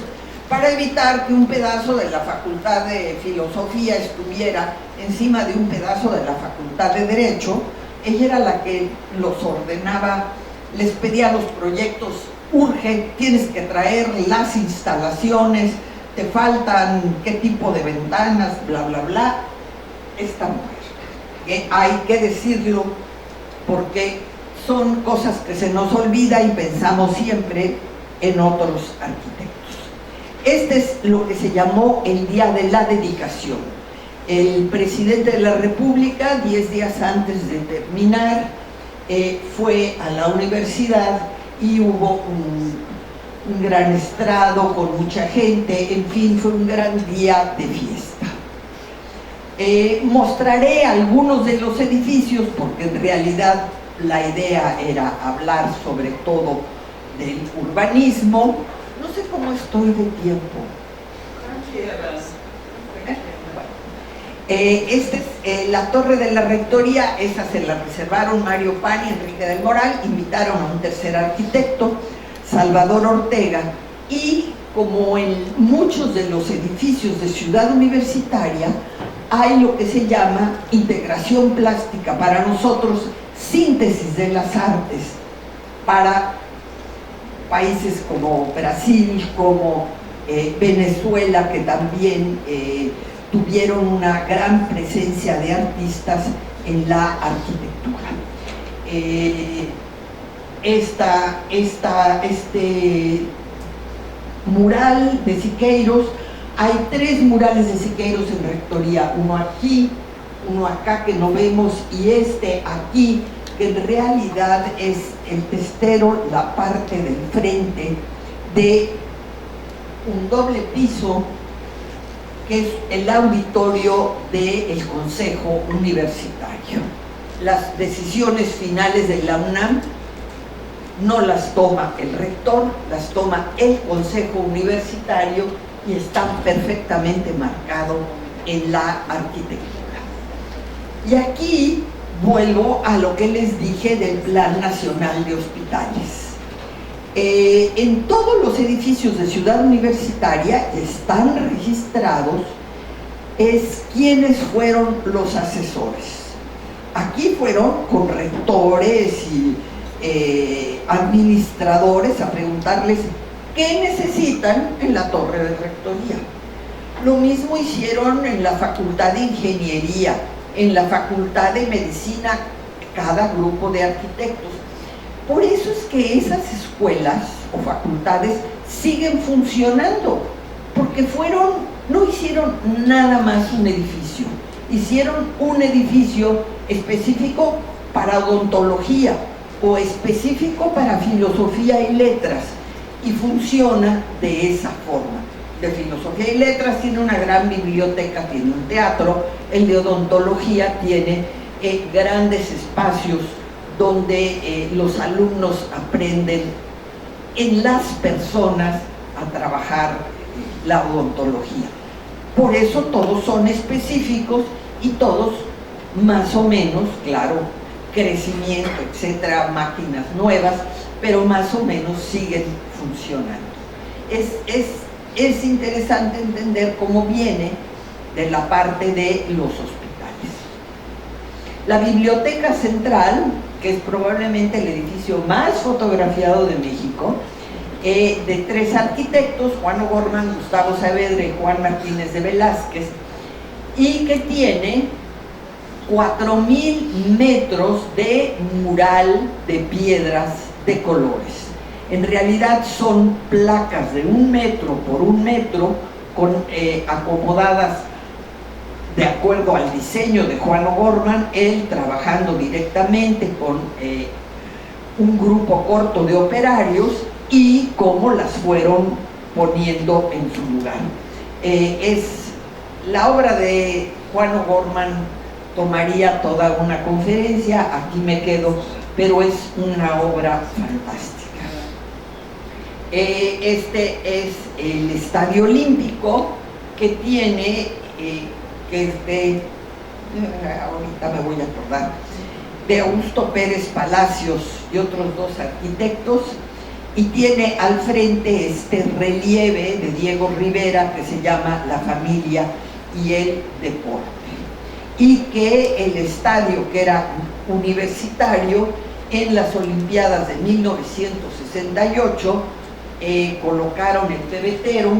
para evitar que un pedazo de la Facultad de Filosofía estuviera encima de un pedazo de la Facultad de Derecho. Ella era la que los ordenaba, les pedía los proyectos, urge, tienes que traer las instalaciones, te faltan qué tipo de ventanas, bla, bla, bla. Esta mujer, hay que decirlo porque son cosas que se nos olvida y pensamos siempre en otros arquitectos. Este es lo que se llamó el Día de la Dedicación. El presidente de la República, 10 días antes de terminar, fue a la universidad y hubo un gran estrado con mucha gente, en fin, fue un gran día de fiesta. Mostraré algunos de los edificios porque en realidad la idea era hablar sobre todo del urbanismo. No sé cómo estoy de tiempo. Esta es la torre de la rectoría, esa se la reservaron Mario Pani y Enrique del Moral, invitaron a un tercer arquitecto, Salvador Ortega, y como en muchos de los edificios de Ciudad Universitaria, hay lo que se llama integración plástica, para nosotros síntesis de las artes, para países como Brasil, como Venezuela, que también tuvieron una gran presencia de artistas en la arquitectura. Este mural de Siqueiros, hay 3 murales de Siqueiros en Rectoría, uno aquí, uno acá que no vemos, y este aquí, que en realidad es el testero, la parte del frente de un doble piso, que es el auditorio del Consejo Universitario. Las decisiones finales de la UNAM no las toma el rector, las toma el Consejo Universitario y están perfectamente marcados en la arquitectura. Y aquí vuelvo a lo que les dije del Plan Nacional de Hospitales. En todos los edificios de Ciudad Universitaria están registrados quiénes fueron los asesores. Aquí fueron con rectores y administradores a preguntarles qué necesitan en la torre de rectoría. Lo mismo hicieron en la Facultad de Ingeniería, en la Facultad de Medicina, cada grupo de arquitectos. Por eso es que esas escuelas o facultades siguen funcionando, porque no hicieron nada más un edificio, hicieron un edificio específico para odontología o específico para filosofía y letras, y funciona de esa forma. De filosofía y letras tiene una gran biblioteca, tiene un teatro. El de odontología tiene grandes espacios donde los alumnos aprenden en las personas a trabajar la odontología. Por eso todos son específicos y todos más o menos, claro, crecimiento, etcétera, máquinas nuevas, pero más o menos siguen funcionando. Es interesante entender cómo viene de la parte de los hospitales. La Biblioteca Central, que es probablemente el edificio más fotografiado de México, de 3 arquitectos, Juan O'Gorman, Gustavo Saavedra y Juan Martínez de Velázquez, y que tiene 4,000 metros de mural de piedras de colores. En realidad son placas de 1 metro por 1 metro, acomodadas de acuerdo al diseño de Juan O'Gorman, él trabajando directamente con un grupo corto de operarios, y cómo las fueron poniendo en su lugar. La obra de Juan O'Gorman tomaría toda una conferencia, aquí me quedo, pero es una obra fantástica. Este es el Estadio Olímpico, que tiene, que es de, ahorita me voy a acordar, de Augusto Pérez Palacios y otros 2 arquitectos, y tiene al frente este relieve de Diego Rivera que se llama La familia y el deporte, y que el estadio, que era universitario, en las Olimpiadas de 1968 colocaron el pebetero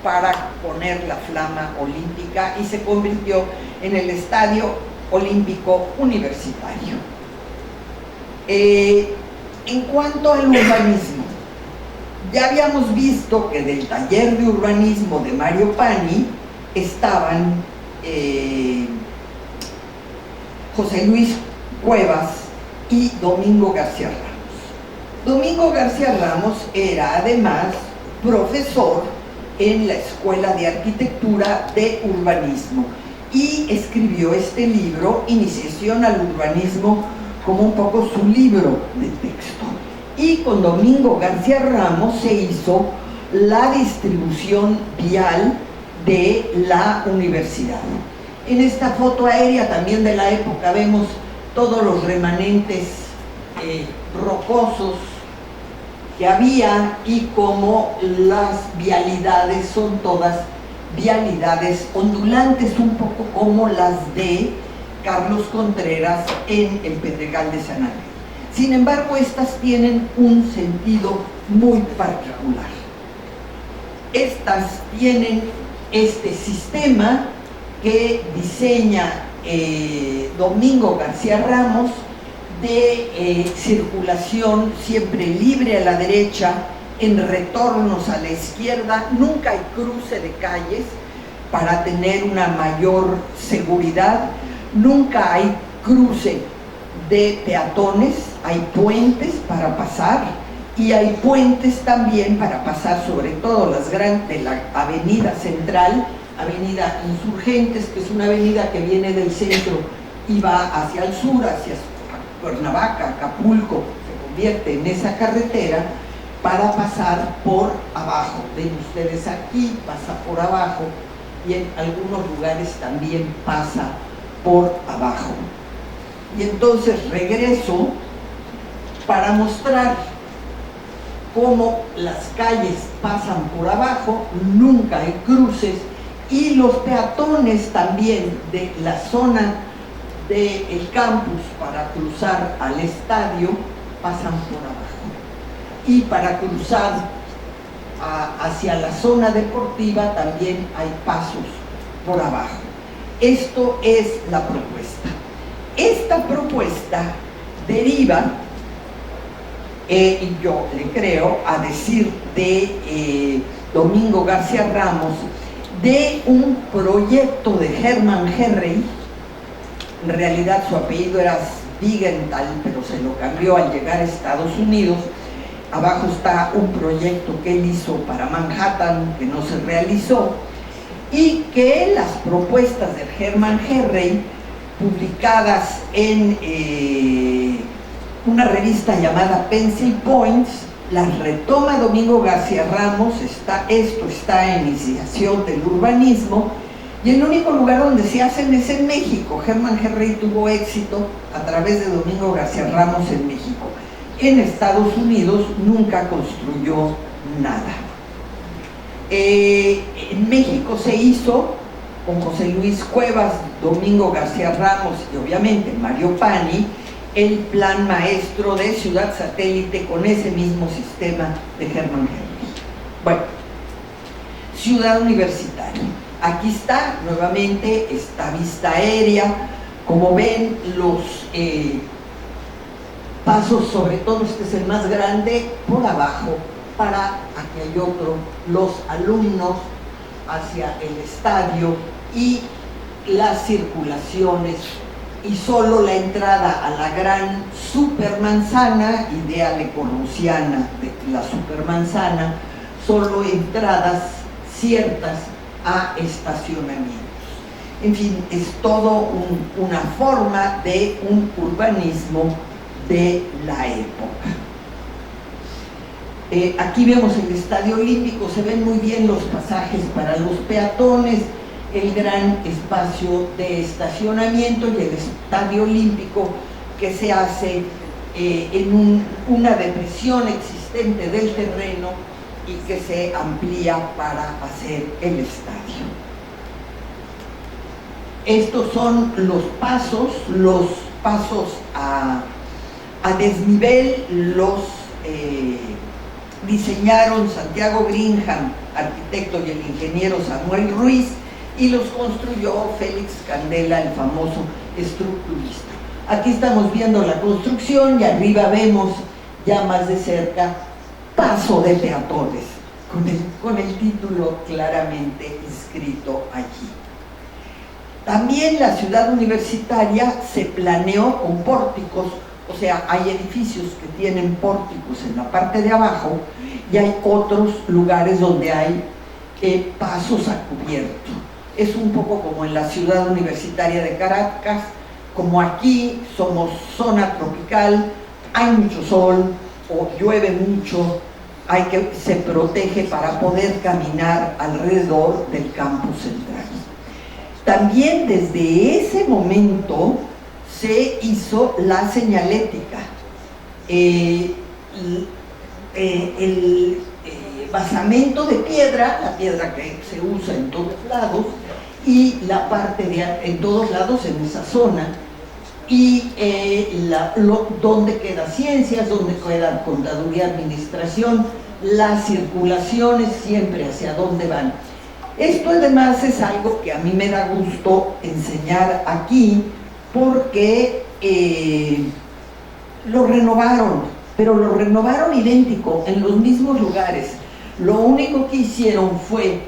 para poner la flama olímpica y se convirtió en el Estadio Olímpico Universitario. En cuanto al urbanismo, ya habíamos visto que del taller de urbanismo de Mario Pani estaban José Luis Cuevas y Domingo García Ramos. Domingo García Ramos era además profesor en la Escuela de Arquitectura de Urbanismo y escribió este libro, Iniciación al Urbanismo, como un poco su libro de texto. Y con Domingo García Ramos se hizo la distribución vial de la universidad. En esta foto aérea también de la época vemos todos los remanentes rocosos que había y cómo las vialidades son todas vialidades ondulantes, un poco como las de Carlos Contreras en el Pedregal de San Ángel. Sin embargo, estas tienen un sentido muy particular. Estas tienen este sistema que diseña Domingo García Ramos de circulación siempre libre a la derecha, en retornos a la izquierda, nunca hay cruce de calles para tener una mayor seguridad, nunca hay cruce de peatones, hay puentes para pasar y hay puentes también para pasar, sobre todo las grandes, la avenida central, avenida Insurgentes, que es una avenida que viene del centro y va hacia el sur, hacia Cuernavaca, Acapulco, se convierte en esa carretera para pasar por abajo. Ven ustedes aquí, pasa por abajo y en algunos lugares también pasa por abajo. Y entonces regreso para mostrar cómo las calles pasan por abajo, nunca hay cruces y los peatones también de la zona del campus para cruzar al estadio pasan por abajo. Y para cruzar hacia la zona deportiva también hay pasos por abajo. Esto es la propuesta. Esta propuesta deriva, y yo le creo, a decir de Domingo García Ramos, de un proyecto de Hermann Herrey. En realidad su apellido era Wiegenthal, pero se lo cambió al llegar a Estados Unidos. Abajo está un proyecto que él hizo para Manhattan, que no se realizó, y que las propuestas de Hermann Herrey, publicadas en una revista llamada Pencil Points, las retoma Domingo García Ramos. Esto está en Iniciación del Urbanismo, y el único lugar donde se hacen es en México. Hermann Herrey tuvo éxito a través de Domingo García Ramos en México. En Estados Unidos nunca construyó nada. En México se hizo con José Luis Cuevas, Domingo García Ramos y obviamente Mario Pani, el plan maestro de ciudad satélite con ese mismo sistema de Hermann Herrey. Bueno, ciudad universitaria. Aquí está nuevamente esta vista aérea. Como ven, los pasos, sobre todo este es el más grande, por abajo, para aquí hay otro, los alumnos hacia el estadio y las circulaciones, y solo la entrada a la gran supermanzana, idea lecorbusiana de la supermanzana, solo entradas ciertas a estacionamientos. En fin, es todo una forma de un urbanismo de la época. Aquí vemos el Estadio Olímpico, se ven muy bien los pasajes para los peatones, el gran espacio de estacionamiento y el Estadio Olímpico que se hace en una depresión existente del terreno y que se amplía para hacer el estadio. Estos son los pasos a desnivel, los diseñaron Santiago Greenham, arquitecto, y el ingeniero Samuel Ruiz, y los construyó Félix Candela, el famoso estructurista. Aquí estamos viendo la construcción y arriba vemos ya más de cerca Paso de Peatones, con el título claramente escrito allí. También la ciudad universitaria se planeó con pórticos, o sea, hay edificios que tienen pórticos en la parte de abajo y hay otros lugares donde hay pasos a cubierto. Es un poco como en la ciudad universitaria de Caracas, como aquí somos zona tropical, hay mucho sol o llueve mucho, se protege para poder caminar alrededor del campus central. También desde ese momento se hizo la señalética. El basamento de piedra, la piedra que se usa en todos lados, y la parte en todos lados en esa zona, y donde queda ciencias, donde queda contaduría, administración, las circulaciones siempre hacia dónde van. Esto además es algo que a mí me da gusto enseñar aquí, porque lo renovaron, pero lo renovaron idéntico, en los mismos lugares. Lo único que hicieron fue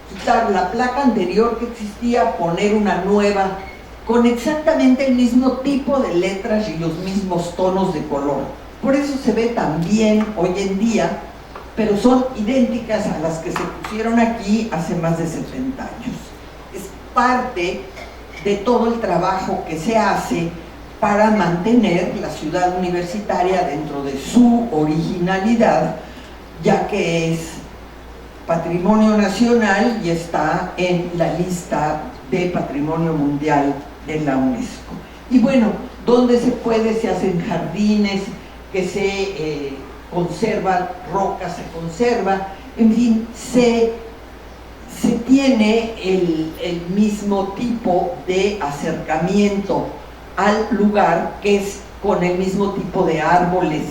quitar la placa anterior que existía, poner una nueva, con exactamente el mismo tipo de letras y los mismos tonos de color. Por eso se ve tan bien hoy en día, pero son idénticas a las que se pusieron aquí hace más de 70 años. Es parte de todo el trabajo que se hace para mantener la ciudad universitaria dentro de su originalidad, ya que es patrimonio nacional y está en la lista de patrimonio mundial de la UNESCO. Y bueno, donde se puede, se hacen jardines, que se conservan, rocas se conserva, en fin, se tiene el mismo tipo de acercamiento al lugar, que es con el mismo tipo de árboles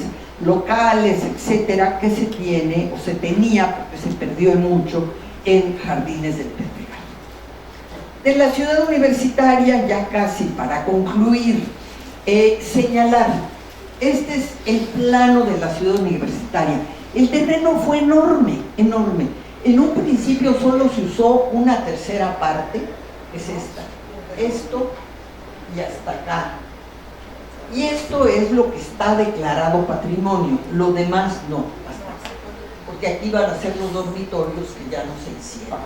locales, etcétera, que se tiene o se tenía, porque se perdió mucho, en Jardines del Pedregal. De la ciudad universitaria, ya casi para concluir, señalar, este es el plano de la ciudad universitaria. El terreno fue enorme, enorme. En un principio solo se usó una tercera parte, que es esta, esto y hasta acá. Y esto es lo que está declarado patrimonio, lo demás no, porque aquí van a ser los dormitorios que ya no se hicieron.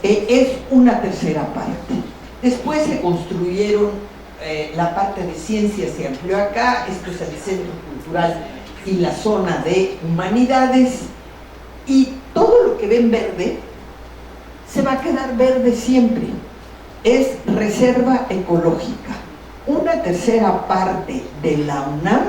Es una tercera parte. Después se construyeron la parte de ciencias, se amplió acá, esto es el centro cultural y la zona de humanidades, y todo lo que ven verde se va a quedar verde siempre. Es reserva ecológica. Una tercera parte de la UNAM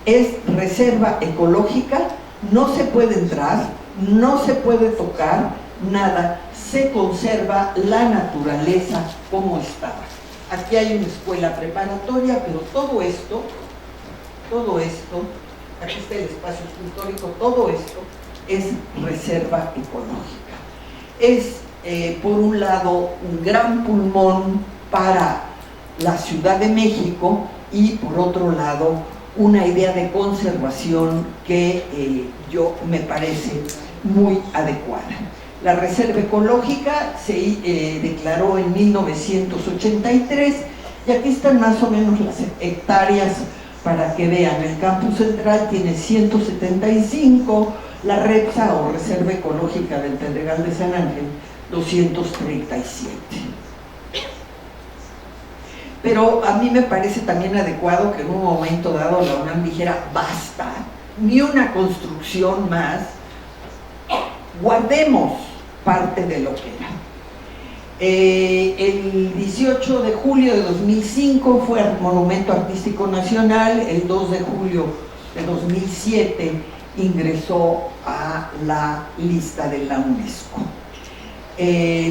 es reserva ecológica, no se puede entrar, no se puede tocar nada, se conserva la naturaleza como estaba. Aquí hay una escuela preparatoria, pero todo esto, aquí está el espacio escultórico, todo esto es reserva ecológica. Es, por un lado, un gran pulmón para la Ciudad de México, y por otro lado una idea de conservación que yo me parece muy adecuada. La reserva ecológica se declaró en 1983, y aquí están más o menos las hectáreas para que vean. El campus central tiene 175, la REPSA o Reserva Ecológica del Pedregal de San Ángel 237. Pero a mí me parece también adecuado que en un momento dado la UNAM dijera basta, ni una construcción más, guardemos parte de lo que era. El 18 de julio de 2005 fue Monumento Artístico Nacional, el 2 de julio de 2007 ingresó a la lista de la UNESCO.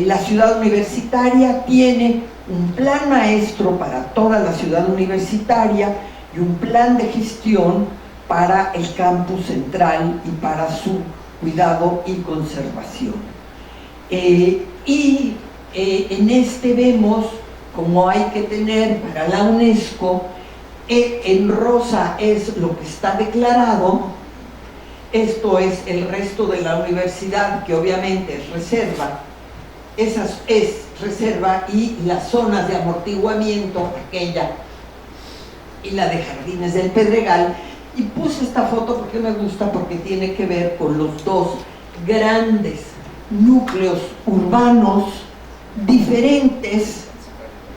La ciudad universitaria tiene un plan maestro para toda la ciudad universitaria y un plan de gestión para el campus central y para su cuidado y conservación. En este vemos cómo hay que tener para la UNESCO, en rosa es lo que está declarado, esto es el resto de la universidad, que obviamente es reserva, esas es reserva, y las zonas de amortiguamiento, aquella y la de Jardines del Pedregal. Y puse esta foto porque me gusta, porque tiene que ver con los dos grandes núcleos urbanos diferentes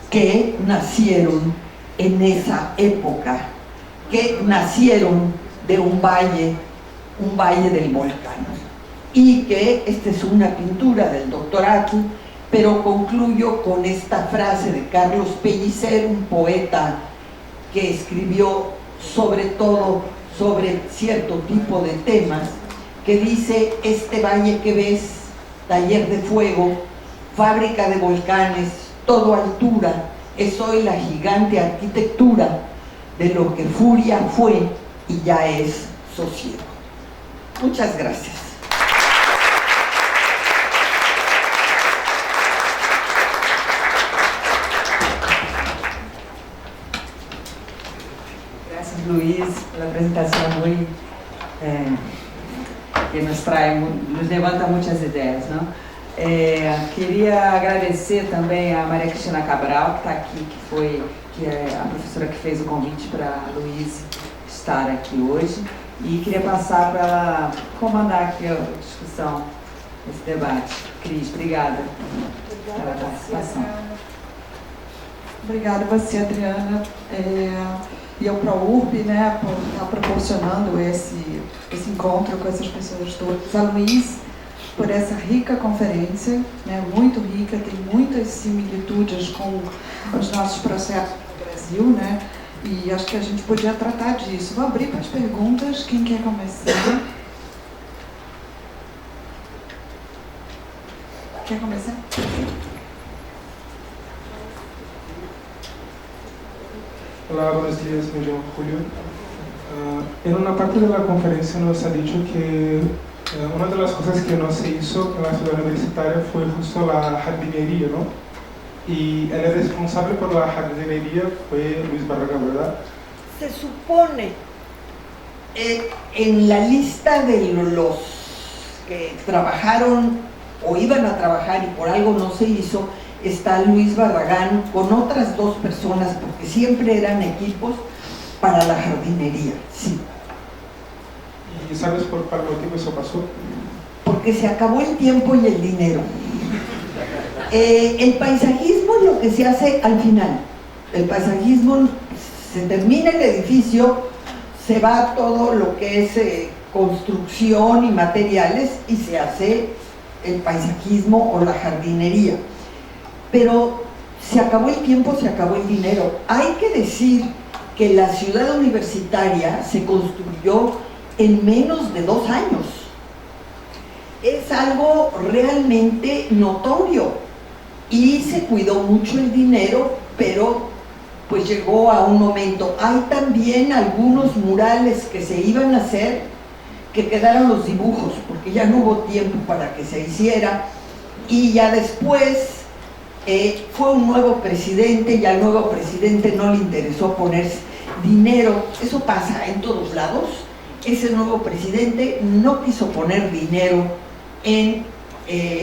que nacieron en esa época, que nacieron de un valle del volcán. Y que esta es una pintura del doctor Atl, pero concluyo con esta frase de Carlos Pellicer, un poeta que escribió sobre todo sobre cierto tipo de temas, que dice: este valle que ves, taller de fuego, fábrica de volcanes, todo altura, es hoy la gigante arquitectura de lo que furia fue y ya es sosiego. Muchas gracias. Gracias, Luis, por la presentación muy que nos levanta muitas ideias, não? Queria agradecer também a Maria Cristina Cabral, que está aqui, que é a professora que fez o convite para a Luiz estar aqui hoje, e queria passar para ela comandar aqui a discussão, esse debate. Cris, obrigada pela participação. Obrigada a você, Adriana, e ao ProURB, né, por estar proporcionando esse encontro com essas pessoas todas. A Luiz, por essa rica conferência, né, muito rica, tem muitas similitudes com os nossos processos no Brasil, né, e acho que a gente podia tratar disso. Vou abrir para as perguntas. Quem quer começar? Quer começar? Hola, buenos días, me llamo Julio. En una parte de la conferencia nos ha dicho que una de las cosas que no se hizo en la ciudad universitaria fue justo la jardinería, ¿no? Y el responsable por la jardinería fue Luis Barragán, ¿verdad? Se supone, en la lista de los que trabajaron o iban a trabajar y por algo no se hizo, está Luis Barragán con otras dos personas, porque siempre eran equipos para la jardinería, sí. ¿Y sabes por cuál motivo eso pasó? Porque se acabó el tiempo y el dinero. El paisajismo es lo que se hace al final. El paisajismo, se termina el edificio, se va todo lo que es construcción y materiales y se hace el paisajismo o la jardinería. Pero se acabó el tiempo, se acabó el dinero. Hay que decir que la ciudad universitaria se construyó en menos de 2 años. Es algo realmente notorio y se cuidó mucho el dinero, pero pues llegó a un momento. Hay también algunos murales que se iban a hacer, que quedaron los dibujos, porque ya no hubo tiempo para que se hiciera, y ya después fue un nuevo presidente y al nuevo presidente no le interesó poner dinero. Eso pasa en todos lados. Ese nuevo presidente no quiso poner dinero en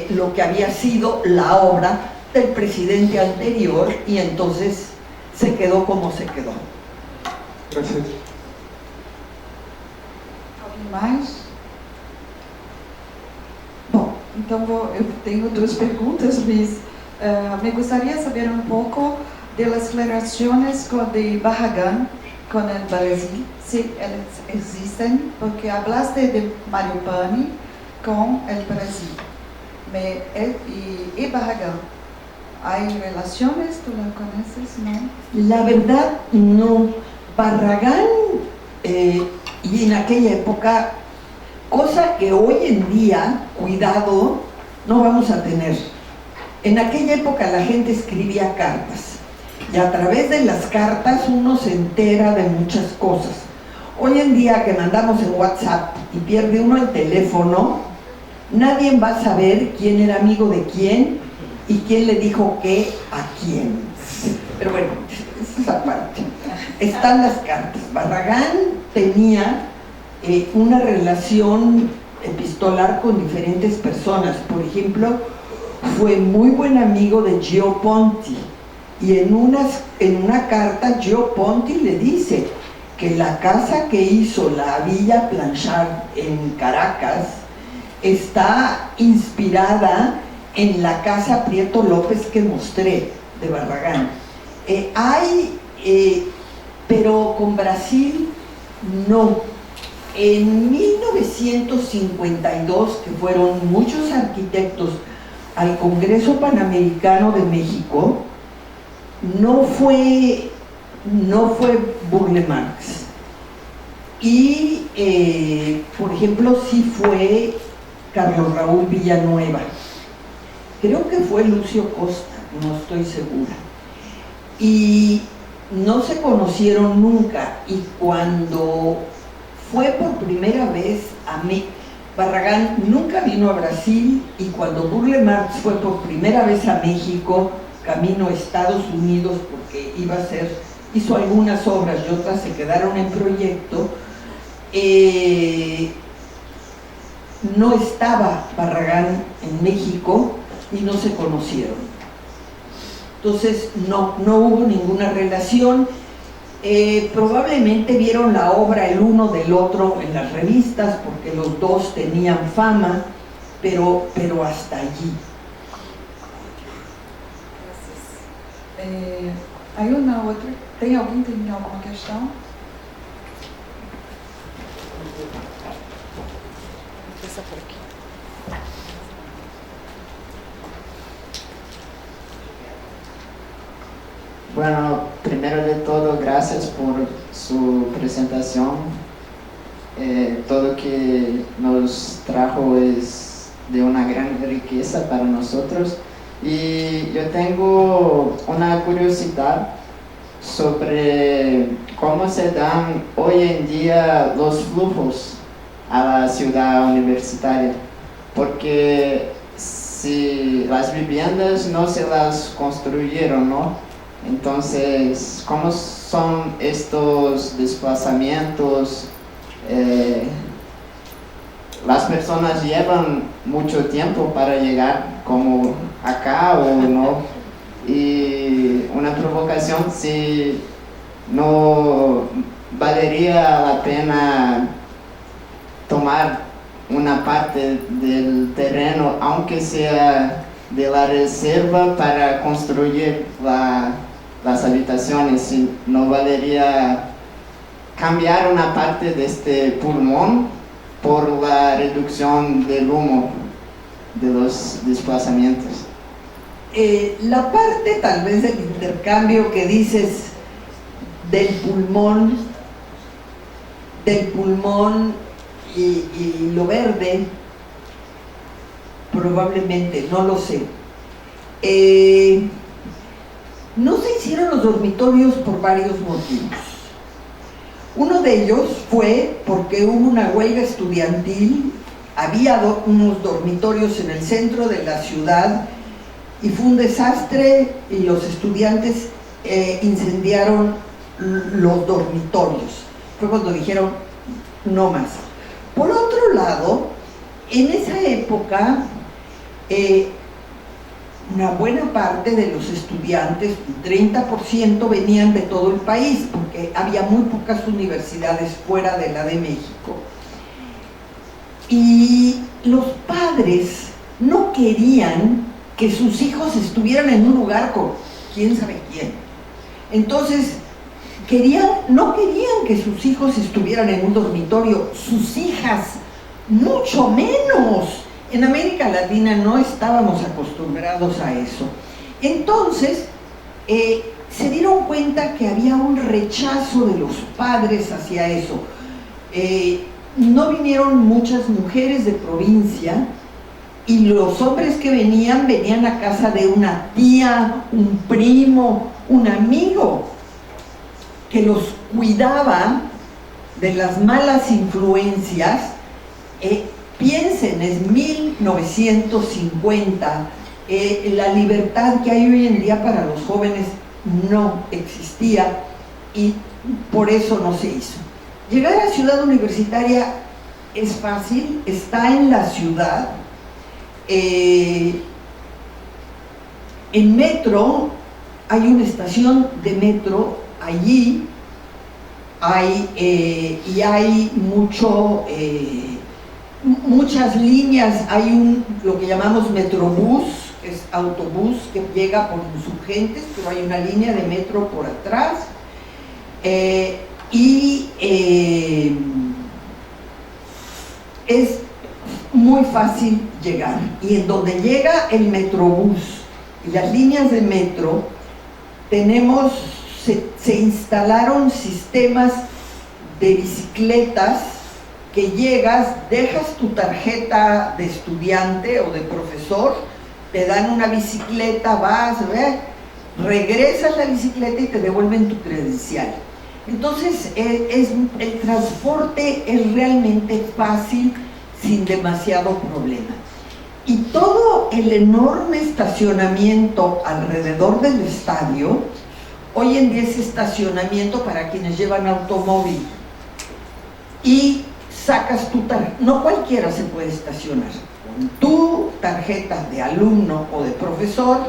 lo que había sido la obra del presidente anterior y entonces se quedó como se quedó. Gracias. Alguém mais? Bom, então eu tenho 2 perguntas, Luiz. Me gostaria de saber um pouco das relações de Barragán com o Brasil, se elas existem, porque hablaste de Mariupani com o Brasil. E Barragán, ¿hay relaciones? ¿Tú lo conoces? ¿No? La verdad, no. Barragán, y en aquella época, cosa que hoy en día, cuidado, no vamos a tener. En aquella época la gente escribía cartas y a través de las cartas uno se entera de muchas cosas. Hoy en día que mandamos en WhatsApp y pierde uno el teléfono, nadie va a saber quién era amigo de quién y quién le dijo qué a quién. Pero bueno, esa es la parte. Están las cartas. Barragán tenía una relación epistolar con diferentes personas. Por ejemplo, fue muy buen amigo de Gio Ponti y en una carta Gio Ponti le dice que la casa que hizo la Villa Blanchard en Caracas está inspirada en la casa Prieto López que mostré de Barragán. Pero con Brasil no. En 1952, que fueron muchos arquitectos al Congreso Panamericano de México, no fue Burle Marx. y por ejemplo sí fue Carlos Raúl Villanueva, creo que fue Lucio Costa, no estoy segura, y no se conocieron nunca. Y cuando fue por primera vez a México, Barragán nunca vino a Brasil, y cuando Burle Marx fue por primera vez a México, camino a Estados Unidos, porque hizo algunas obras y otras se quedaron en proyecto, no estaba Barragán en México y no se conocieron. Entonces no hubo ninguna relación. Probablemente vieron la obra el uno del otro en las revistas, porque los dos tenían fama, pero hasta allí. Aí uma outra. Tem alguém tem alguma questão? Essa por aqui. Bueno, primero de todo, gracias por su presentación. Todo que nos trajo es de una gran riqueza para nosotros. Y yo tengo una curiosidad sobre cómo se dan hoy en día los flujos a la ciudad universitaria, porque si las viviendas no se las construyeron, ¿no? Entonces, ¿cómo son estos desplazamientos? Las personas llevan mucho tiempo para llegar como acá o no, y una provocación, si no valería la pena tomar una parte del terreno, aunque sea de la reserva, para construir las habitaciones, si no valería cambiar una parte de este pulmón por la reducción del humo de los desplazamientos. La parte tal vez del intercambio que dices del pulmón y lo verde, probablemente, no lo sé. No se hicieron los dormitorios por varios motivos. Uno de ellos fue porque hubo una huelga estudiantil, había unos dormitorios en el centro de la ciudad y fue un desastre, y los estudiantes incendiaron los dormitorios. Fue cuando dijeron no más. Por otro lado, en esa época una buena parte de los estudiantes, un 30%, venían de todo el país, porque había muy pocas universidades fuera de la de México. Y los padres no querían que sus hijos estuvieran en un lugar con quién sabe quién. Entonces, no querían que sus hijos estuvieran en un dormitorio, sus hijas mucho menos. En América Latina no estábamos acostumbrados a eso. Entonces, se dieron cuenta que había un rechazo de los padres hacia eso. No vinieron muchas mujeres de provincia, y los hombres que venían a casa de una tía, un primo, un amigo, que los cuidaba de las malas influencias. Piensen, es 1950, la libertad que hay hoy en día para los jóvenes no existía, y por eso no se hizo. Llegar a Ciudad Universitaria es fácil, está en la ciudad. En metro, hay una estación de metro allí, y hay muchas líneas. Hay lo que llamamos Metrobús, que es autobús que llega por Insurgentes, pero hay una línea de metro por atrás, es muy fácil llegar. Y en donde llega el Metrobús y las líneas de metro, se instalaron sistemas de bicicletas que llegas, dejas tu tarjeta de estudiante o de profesor, te dan una bicicleta, vas, regresas la bicicleta y te devuelven tu credencial. Entonces, el transporte es realmente fácil, sin demasiado problema. Y todo el enorme estacionamiento alrededor del estadio, hoy en día es estacionamiento para quienes llevan automóvil. Y sacas tu tarjeta, no cualquiera se puede estacionar. Con tu tarjeta de alumno o de profesor,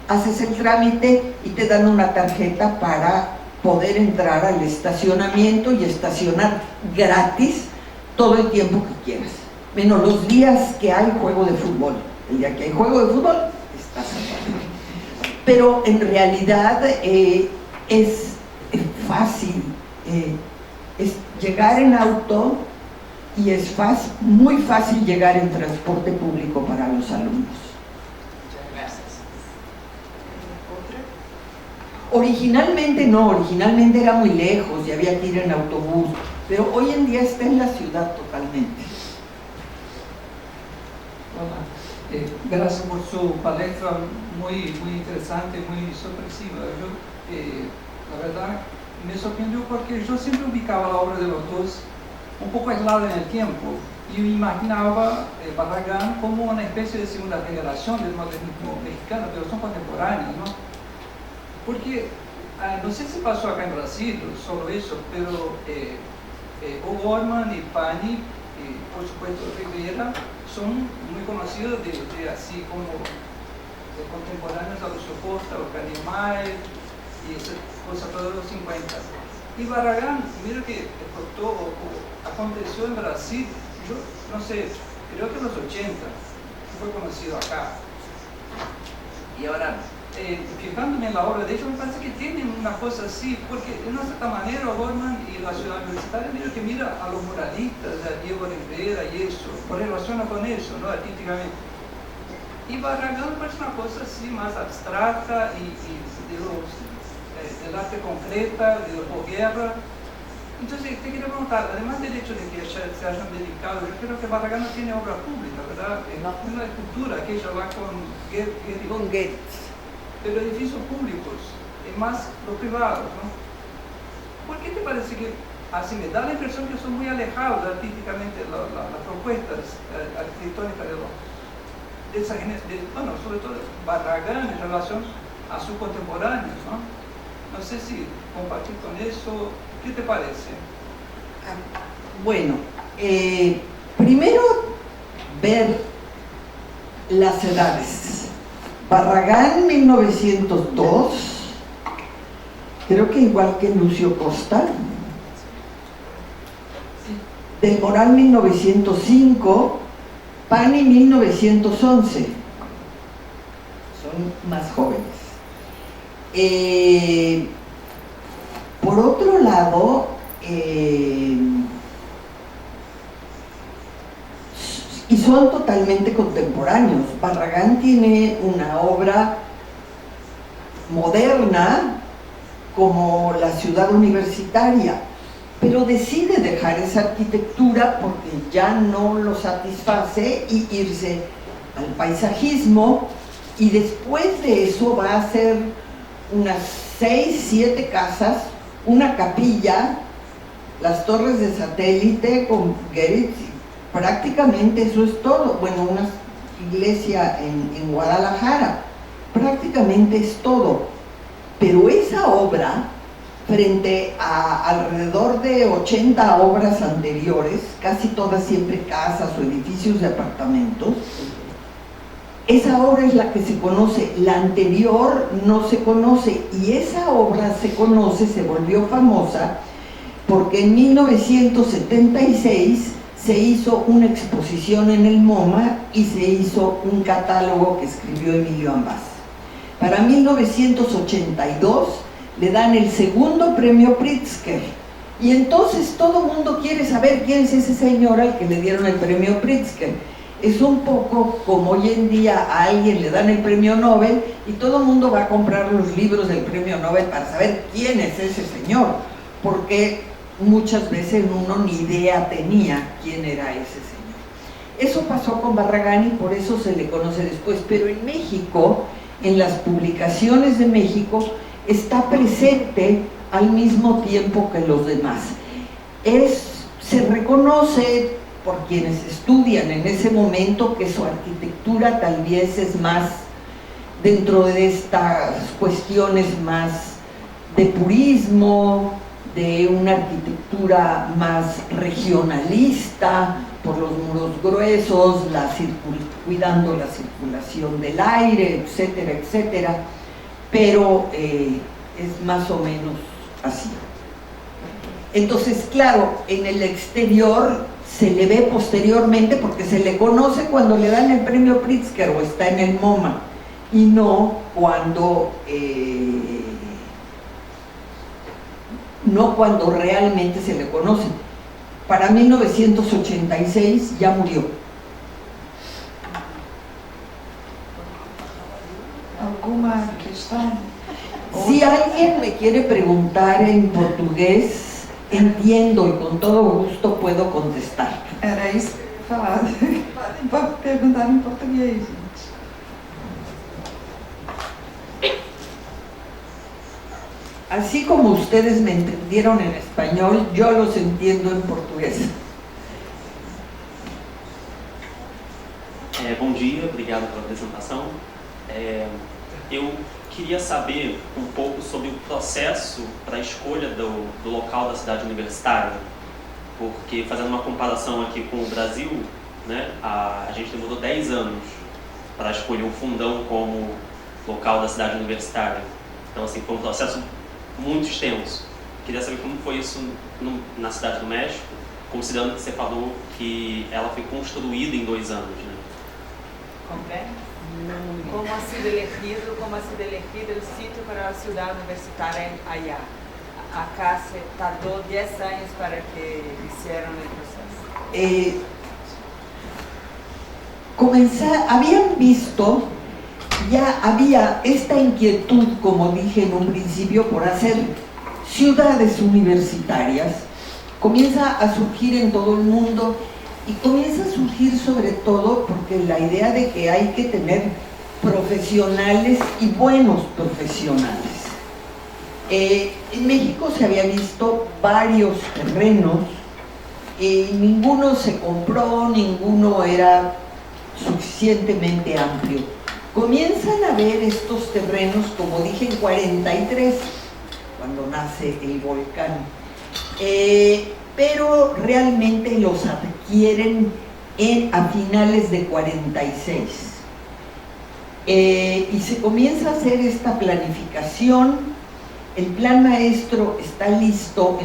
haces el trámite y te dan una tarjeta para poder entrar al estacionamiento y estacionar gratis todo el tiempo que quieras, menos los días que hay juego de fútbol. El día que hay juego de fútbol, estás cerrado. Pero en realidad es fácil, es llegar en auto y es muy fácil llegar en transporte público para los alumnos. Originalmente no, originalmente era muy lejos y había que ir en autobús, pero hoy en día está en la ciudad totalmente. Hola, gracias por su palestra, muy interesante, muy sorpresiva. Yo, la verdad, me sorprendió porque yo siempre ubicaba la obra de los dos un poco aislada en el tiempo y imaginaba Barragán como una especie de segunda generación del modernismo mexicano, pero son contemporáneos, ¿no? Porque, no sé si pasó acá en Brasil, solo eso, pero O'Gorman y Pani, por supuesto Rivera, son muy conocidos de así como de contemporáneos a los Soposta, o Calimay, y esas cosas todos los 50. Y Barragán, mira que aconteció en Brasil, yo no sé, creo que en los 80, fue conocido acá. Y ahora, fijándome en la obra de ellos, me parece que tienen una cosa así, porque de una cierta manera O'Gorman y la ciudad universitaria medio que mira a los muralistas, a Diego Rivera y eso, lo relaciona con eso, ¿no? Artísticamente. Y Barragán parece una cosa así más abstracta y del arte concreta, de la posguerra. Entonces, te quiero preguntar, además del hecho de que se hayan dedicado, yo creo que Barragán no tiene obra pública, ¿verdad? Es una escultura, aquella va con Goethe. Pero edificios públicos, es más los privados, ¿no? ¿Por qué te parece que, así me da la impresión que son muy alejados artísticamente las propuestas arquitectónicas de esa generación, bueno, sobre todo Barragán en relación a sus contemporáneos, ¿no? No sé si compartir con eso, ¿qué te parece? Bueno, primero ver las edades. Barragán 1902, creo que igual que Lucio Costa. Del Moral 1905, Pani 1911. Son más jóvenes. Por otro lado, y son totalmente contemporáneos. Barragán tiene una obra moderna como la ciudad universitaria, pero decide dejar esa arquitectura porque ya no lo satisface y irse al paisajismo, y después de eso va a hacer unas 6, 7 casas, una capilla, las torres de satélite con Goethe. Prácticamente eso es todo. Bueno, una iglesia en Guadalajara, prácticamente es todo. Pero esa obra, frente a alrededor de 80 obras anteriores, casi todas siempre casas o edificios de apartamentos, esa obra es la que se conoce, la anterior no se conoce, y esa obra se conoce, se volvió famosa, porque en 1976 se hizo una exposición en el MoMA y se hizo un catálogo que escribió Emilio Ambas. Para 1982 le dan el segundo premio Pritzker, y entonces todo el mundo quiere saber quién es ese señor al que le dieron el premio Pritzker. Es un poco como hoy en día a alguien le dan el premio Nobel y todo el mundo va a comprar los libros del premio Nobel para saber quién es ese señor, porque muchas veces uno ni idea tenía quién era ese señor. Eso pasó con Barragán y por eso se le conoce después, pero en México, en las publicaciones de México, está presente al mismo tiempo que los demás. Se reconoce por quienes estudian en ese momento que su arquitectura tal vez es más dentro de estas cuestiones más de purismo, de una arquitectura más regionalista, por los muros gruesos, cuidando la circulación del aire, etcétera, etcétera, pero es más o menos así. Entonces, claro, en el exterior se le ve posteriormente porque se le conoce cuando le dan el premio Pritzker o está en el MoMA, y no cuando realmente se le conoce. Para 1986 ya murió. ¿Alguna cuestión? Si alguien me quiere preguntar en portugués, entiendo y con todo gusto puedo contestar. Era isso que eu ia falar. Podem perguntar em português, gente. Así como ustedes me entendieron en español, yo los entiendo en portugués. Bom dia, obrigado pela apresentação. Eu queria saber um pouco sobre o processo para a escolha do local da cidade universitária, porque fazendo uma comparação aqui com o Brasil, né, a gente demorou 10 anos para escolher o Fundão como local da cidade universitária. Então, assim, foi um processo muito extenso. Queria saber como foi isso na Cidade do México, considerando que você falou que ela foi construída em 2 anos, né? Compreende? ¿Cómo ha sido elegido el sitio para la ciudad universitaria allá? Acá se tardó 10 años para que hicieran el proceso. Habían visto, ya había esta inquietud, como dije en un principio, por hacer ciudades universitarias. Comienza a surgir en todo el mundo y comienza a surgir sobre todo porque la idea de que hay que tener profesionales y buenos profesionales. En México se había visto varios terrenos y ninguno se compró, ninguno era suficientemente amplio. Comienzan a ver estos terrenos, como dije, en 43, cuando nace el volcán, pero realmente los adquieren a finales de 46. Y se comienza a hacer esta planificación. El plan maestro está listo,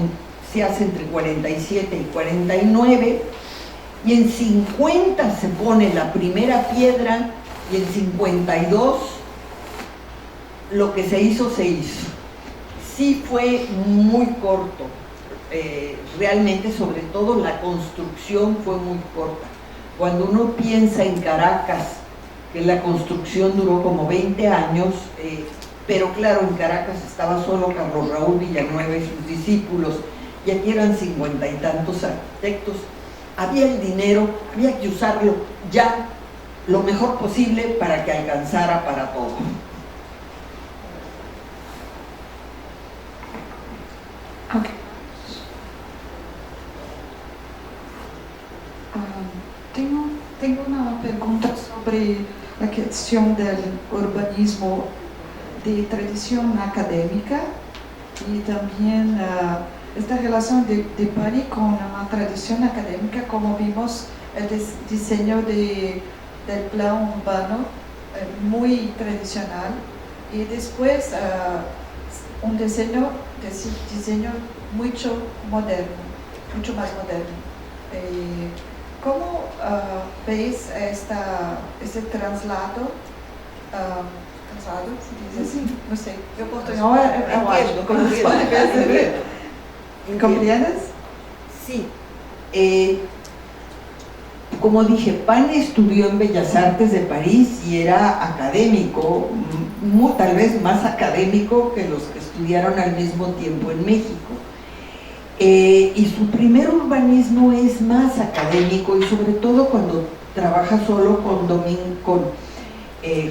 se hace entre 47 y 49, y en 50 se pone la primera piedra, y en 52 lo que se hizo, se hizo. Sí fue muy corto, realmente, sobre todo la construcción fue muy corta. Cuando uno piensa en Caracas, que la construcción duró como 20 años, pero claro, en Caracas estaba solo Carlos Raúl Villanueva y sus discípulos, y aquí eran 50 y tantos arquitectos. Había el dinero, había que usarlo ya lo mejor posible para que alcanzara para todo. Okay. Tengo una pregunta sobre la cuestión del urbanismo de tradición académica y también esta relación de París con una tradición académica, como vimos el diseño del plan urbano muy tradicional, y después un diseño mucho más moderno. ¿Cómo veis ese traslado? ¿Traslado? ¿Se dice así? No sé. Yo portugués ¿Comprendes? Sí. Como dije, Pan estudió en Bellas Artes de París y era académico, tal vez más académico que los que estudiaron al mismo tiempo en México. y su primer urbanismo es más académico, y sobre todo cuando trabaja solo con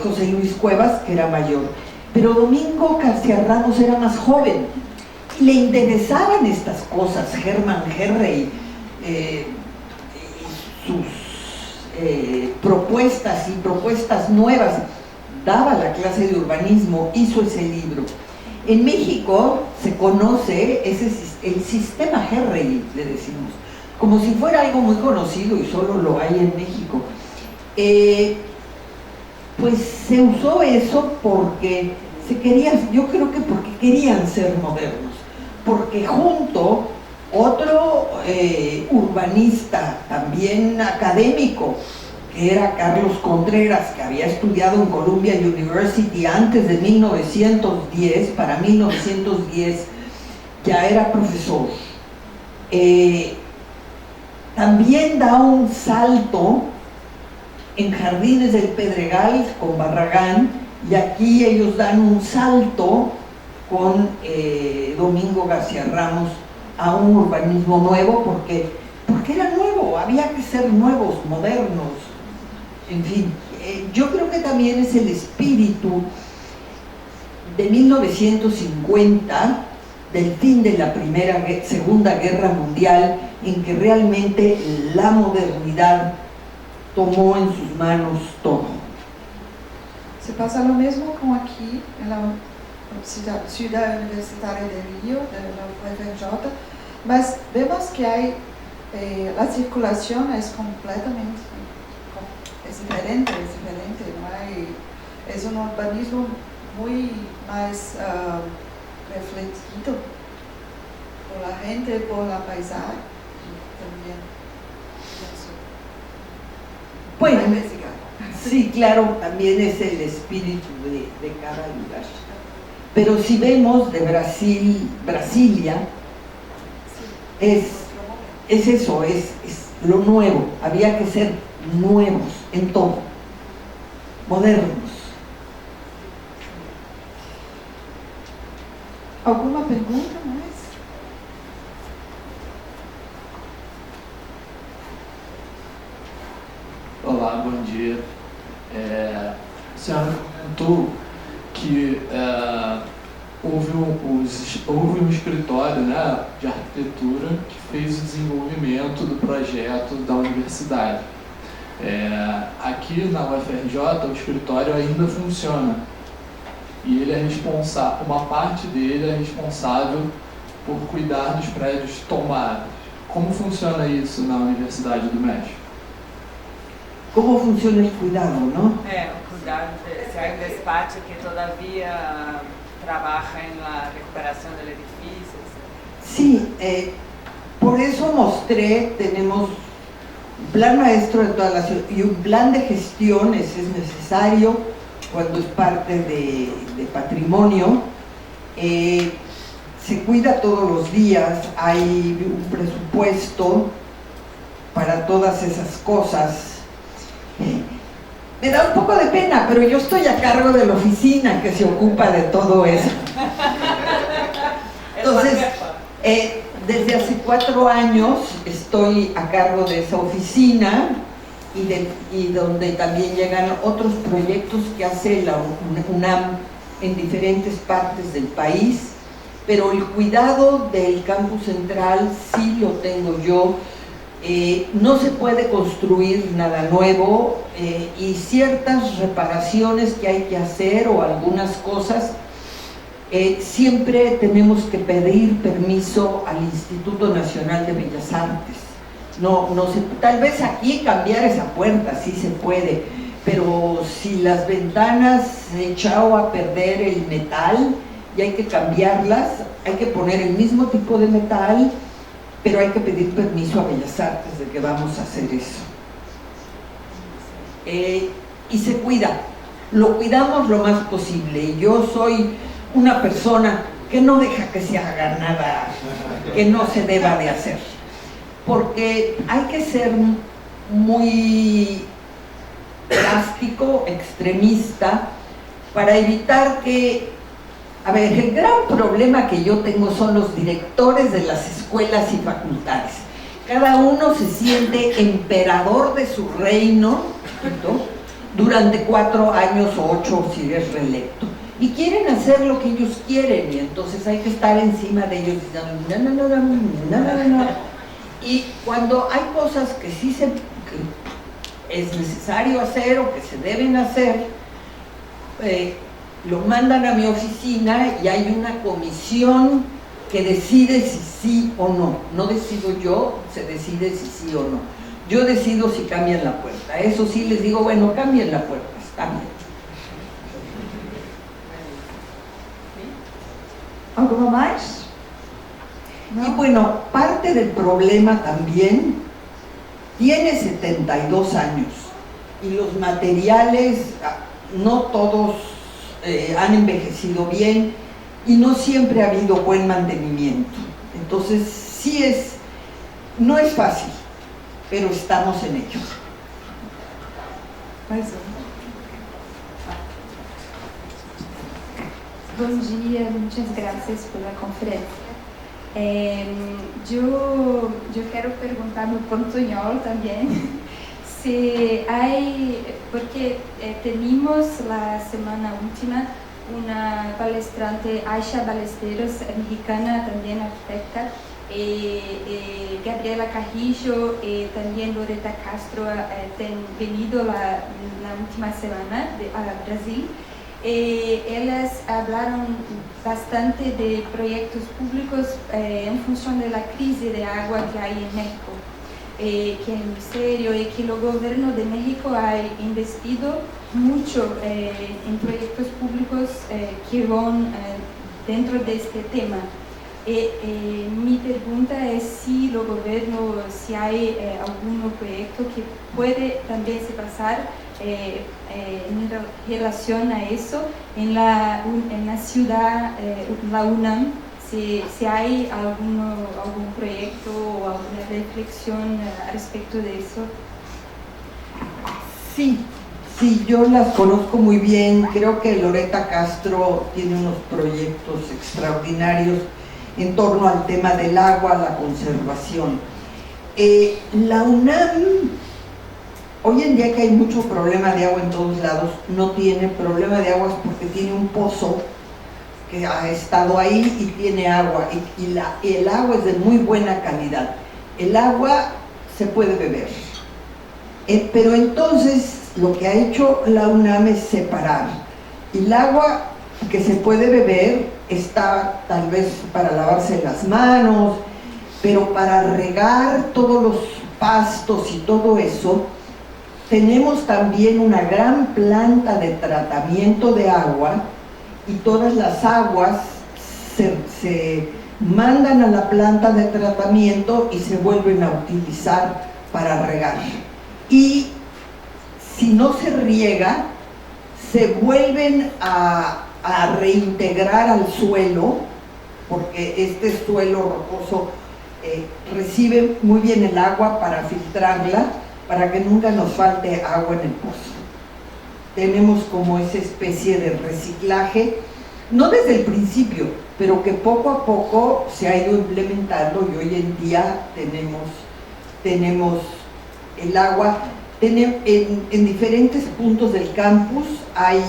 José Luis Cuevas, que era mayor. Pero Domingo García Ramos era más joven, le interesaban estas cosas. Hermann Herrey, sus propuestas y propuestas nuevas, daba la clase de urbanismo, hizo ese libro. En México se conoce el sistema Herrey, le decimos, como si fuera algo muy conocido y solo lo hay en México. Pues se usó eso porque yo creo que porque querían ser modernos, porque junto otro urbanista, también académico, que era Carlos Contreras, que había estudiado en Columbia University antes de 1910, para 1910 ya era profesor. También da un salto en Jardines del Pedregal con Barragán, y aquí ellos dan un salto con Domingo García Ramos a un urbanismo nuevo, porque era nuevo, había que ser nuevos, modernos, en fin. Yo creo que también es el espíritu de 1950, del fin de la Segunda Guerra Mundial, en que realmente la modernidad tomó en sus manos todo. Se pasa lo mismo como aquí en la Ciudad Universitaria de Río, de la UFRJ, mas vemos que hay, la circulación es completamente diferente, ¿no? Es un urbanismo muy más refletido por la gente, por la paisaje también. Bueno, sí, claro, también es el espíritu de cada lugar. Pero si vemos de Brasilia, es eso, es lo nuevo. Había que ser nuevos en todo, modernos. ¿Alguma pergunta mais? Olá, bom dia. A senhora comentou que houve um escritório, né, de arquitetura que fez o desenvolvimento do projeto da universidade. Aqui na UFRJ o escritório ainda funciona e ele é responsável, uma parte dele é responsável por cuidar dos prédios tombados. Como funciona isso na Universidade do México? Como funciona el cuidado, ¿no? O cuidado, se hay un despacho que todavía trabaja en la recuperación del edificio. Sí, por eso mostré, tenemos un plan maestro de toda la ciudad y un plan de gestiones es necesario cuando es parte de patrimonio. Se cuida todos los días, hay un presupuesto para todas esas cosas. Me da un poco de pena, pero yo estoy a cargo de la oficina que se ocupa de todo eso. Entonces, desde hace 4 años estoy a cargo de esa oficina y donde también llegan otros proyectos que hace la UNAM en diferentes partes del país, pero el cuidado del campus central sí lo tengo yo. No se puede construir nada nuevo y ciertas reparaciones que hay que hacer o algunas cosas, siempre tenemos que pedir permiso al Instituto Nacional de Bellas Artes. Tal vez aquí cambiar esa puerta sí se puede, pero si las ventanas se echó a perder el metal y hay que cambiarlas, hay que poner el mismo tipo de metal, pero hay que pedir permiso a Bellas Artes de que vamos a hacer eso. Y se cuida, lo cuidamos lo más posible. Yo soy una persona que no deja que se haga nada que no se deba de hacer, porque hay que ser muy drástico, extremista, para evitar que A ver, el gran problema que yo tengo son los directores de las escuelas y facultades. Cada uno se siente emperador de su reino, ¿no?, durante 4 años o 8 si eres reelecto. Y quieren hacer lo que ellos quieren, y entonces hay que estar encima de ellos diciendo no. Y cuando hay cosas que sí que es necesario hacer o que se deben hacer, lo mandan a mi oficina y hay una comisión que decide si sí o no. No decido yo, se decide si sí o no. Yo decido si cambian la puerta. Eso sí les digo, bueno, cambien la puerta, está bien. Alguma mais? Y bueno, parte del problema también, tiene 72 años y los materiales no todos han envejecido bien y no siempre ha habido buen mantenimiento. Entonces sí no es fácil, pero estamos en ello. Mais Bom dia, muitas graças pela conferência. Eu quero perguntar no portunhol também se há, porque tivemos a semana última uma palestrante, Aisha Ballesteros, mexicana, também arquitecta, Gabriela Carrillo e também Loreta Castro têm vindo na última semana a Brasil. Elas hablaron bastante de proyectos públicos en función de la crisis de agua que hay en México, que es muy serio y que el gobierno de México ha investido mucho en proyectos públicos que van dentro de este tema. Mi pregunta es si el gobierno, si hay algún proyecto que puede también se pasar en relación a eso en la ciudad, la UNAM, si hay algún proyecto o alguna reflexión al respecto de eso. Sí, yo las conozco muy bien. Creo que Loreta Castro tiene unos proyectos extraordinarios en torno al tema del agua, la conservación. La UNAM, hoy en día que hay mucho problema de agua en todos lados, no tiene problema de aguas porque tiene un pozo que ha estado ahí y tiene agua, y el agua es de muy buena calidad. El agua se puede beber. Pero entonces lo que ha hecho la UNAM es separar. El agua que se puede beber está tal vez para lavarse las manos, pero para regar todos los pastos y todo eso, tenemos también una gran planta de tratamiento de agua, y todas las aguas se mandan a la planta de tratamiento y se vuelven a utilizar para regar. Y si no se riega, se vuelven a reintegrar al suelo, porque este suelo rocoso recibe muy bien el agua para filtrarla, para que nunca nos falte agua en el pozo. Tenemos como esa especie de reciclaje, no desde el principio, pero que poco a poco se ha ido implementando, y hoy en día tenemos el agua. En diferentes puntos del campus hay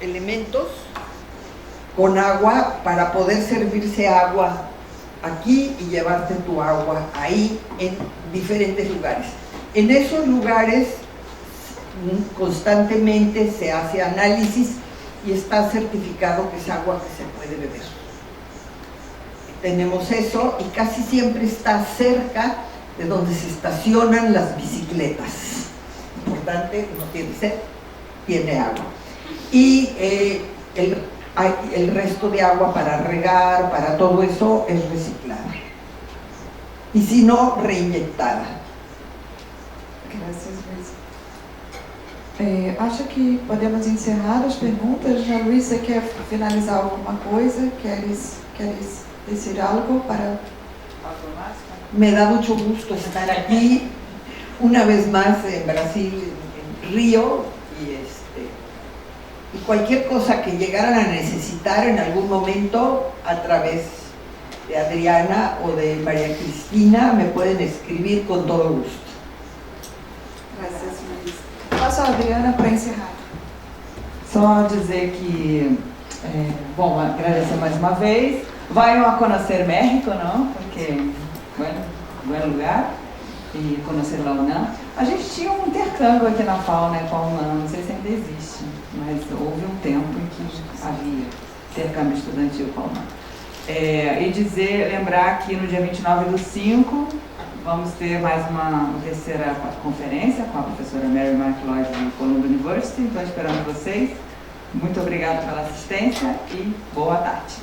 elementos con agua para poder servirse agua aquí y llevarte tu agua ahí, en diferentes lugares. En esos lugares constantemente se hace análisis y está certificado que es agua que se puede beber. Tenemos eso, y casi siempre está cerca de donde se estacionan las bicicletas. Importante, no tiene sed, tiene agua. Y el resto de agua para regar, para todo eso, es reciclada. Y si no, reinyectada. Graças, Luísa. Acho que podemos encerrar as perguntas. A Luísa quer finalizar alguma coisa? Queres decir algo para... Me da mucho gusto estar aquí una vez más en Brasil, en Río, y cualquier cosa que llegaran a necesitar en algún momento a través de Adriana o de María Cristina me pueden escribir con todo gusto. Graças, Luiz. Passo a Adriana para encerrar. Só dizer que, bom, agradecer mais uma vez. Vayan a conhecer México, não? Porque, bueno, bom lugar. E conhecer a UNAM. A gente tinha um intercâmbio aqui na FAO, né, com a UNAM, não sei se ainda existe, mas houve um tempo em que havia intercâmbio estudantil com a UNAM. Lembrar que no dia 29/5 vamos ter mais uma terceira conferência com a professora Mary McLeod do Columbia University, então esperando vocês. Muito obrigada pela assistência e boa tarde.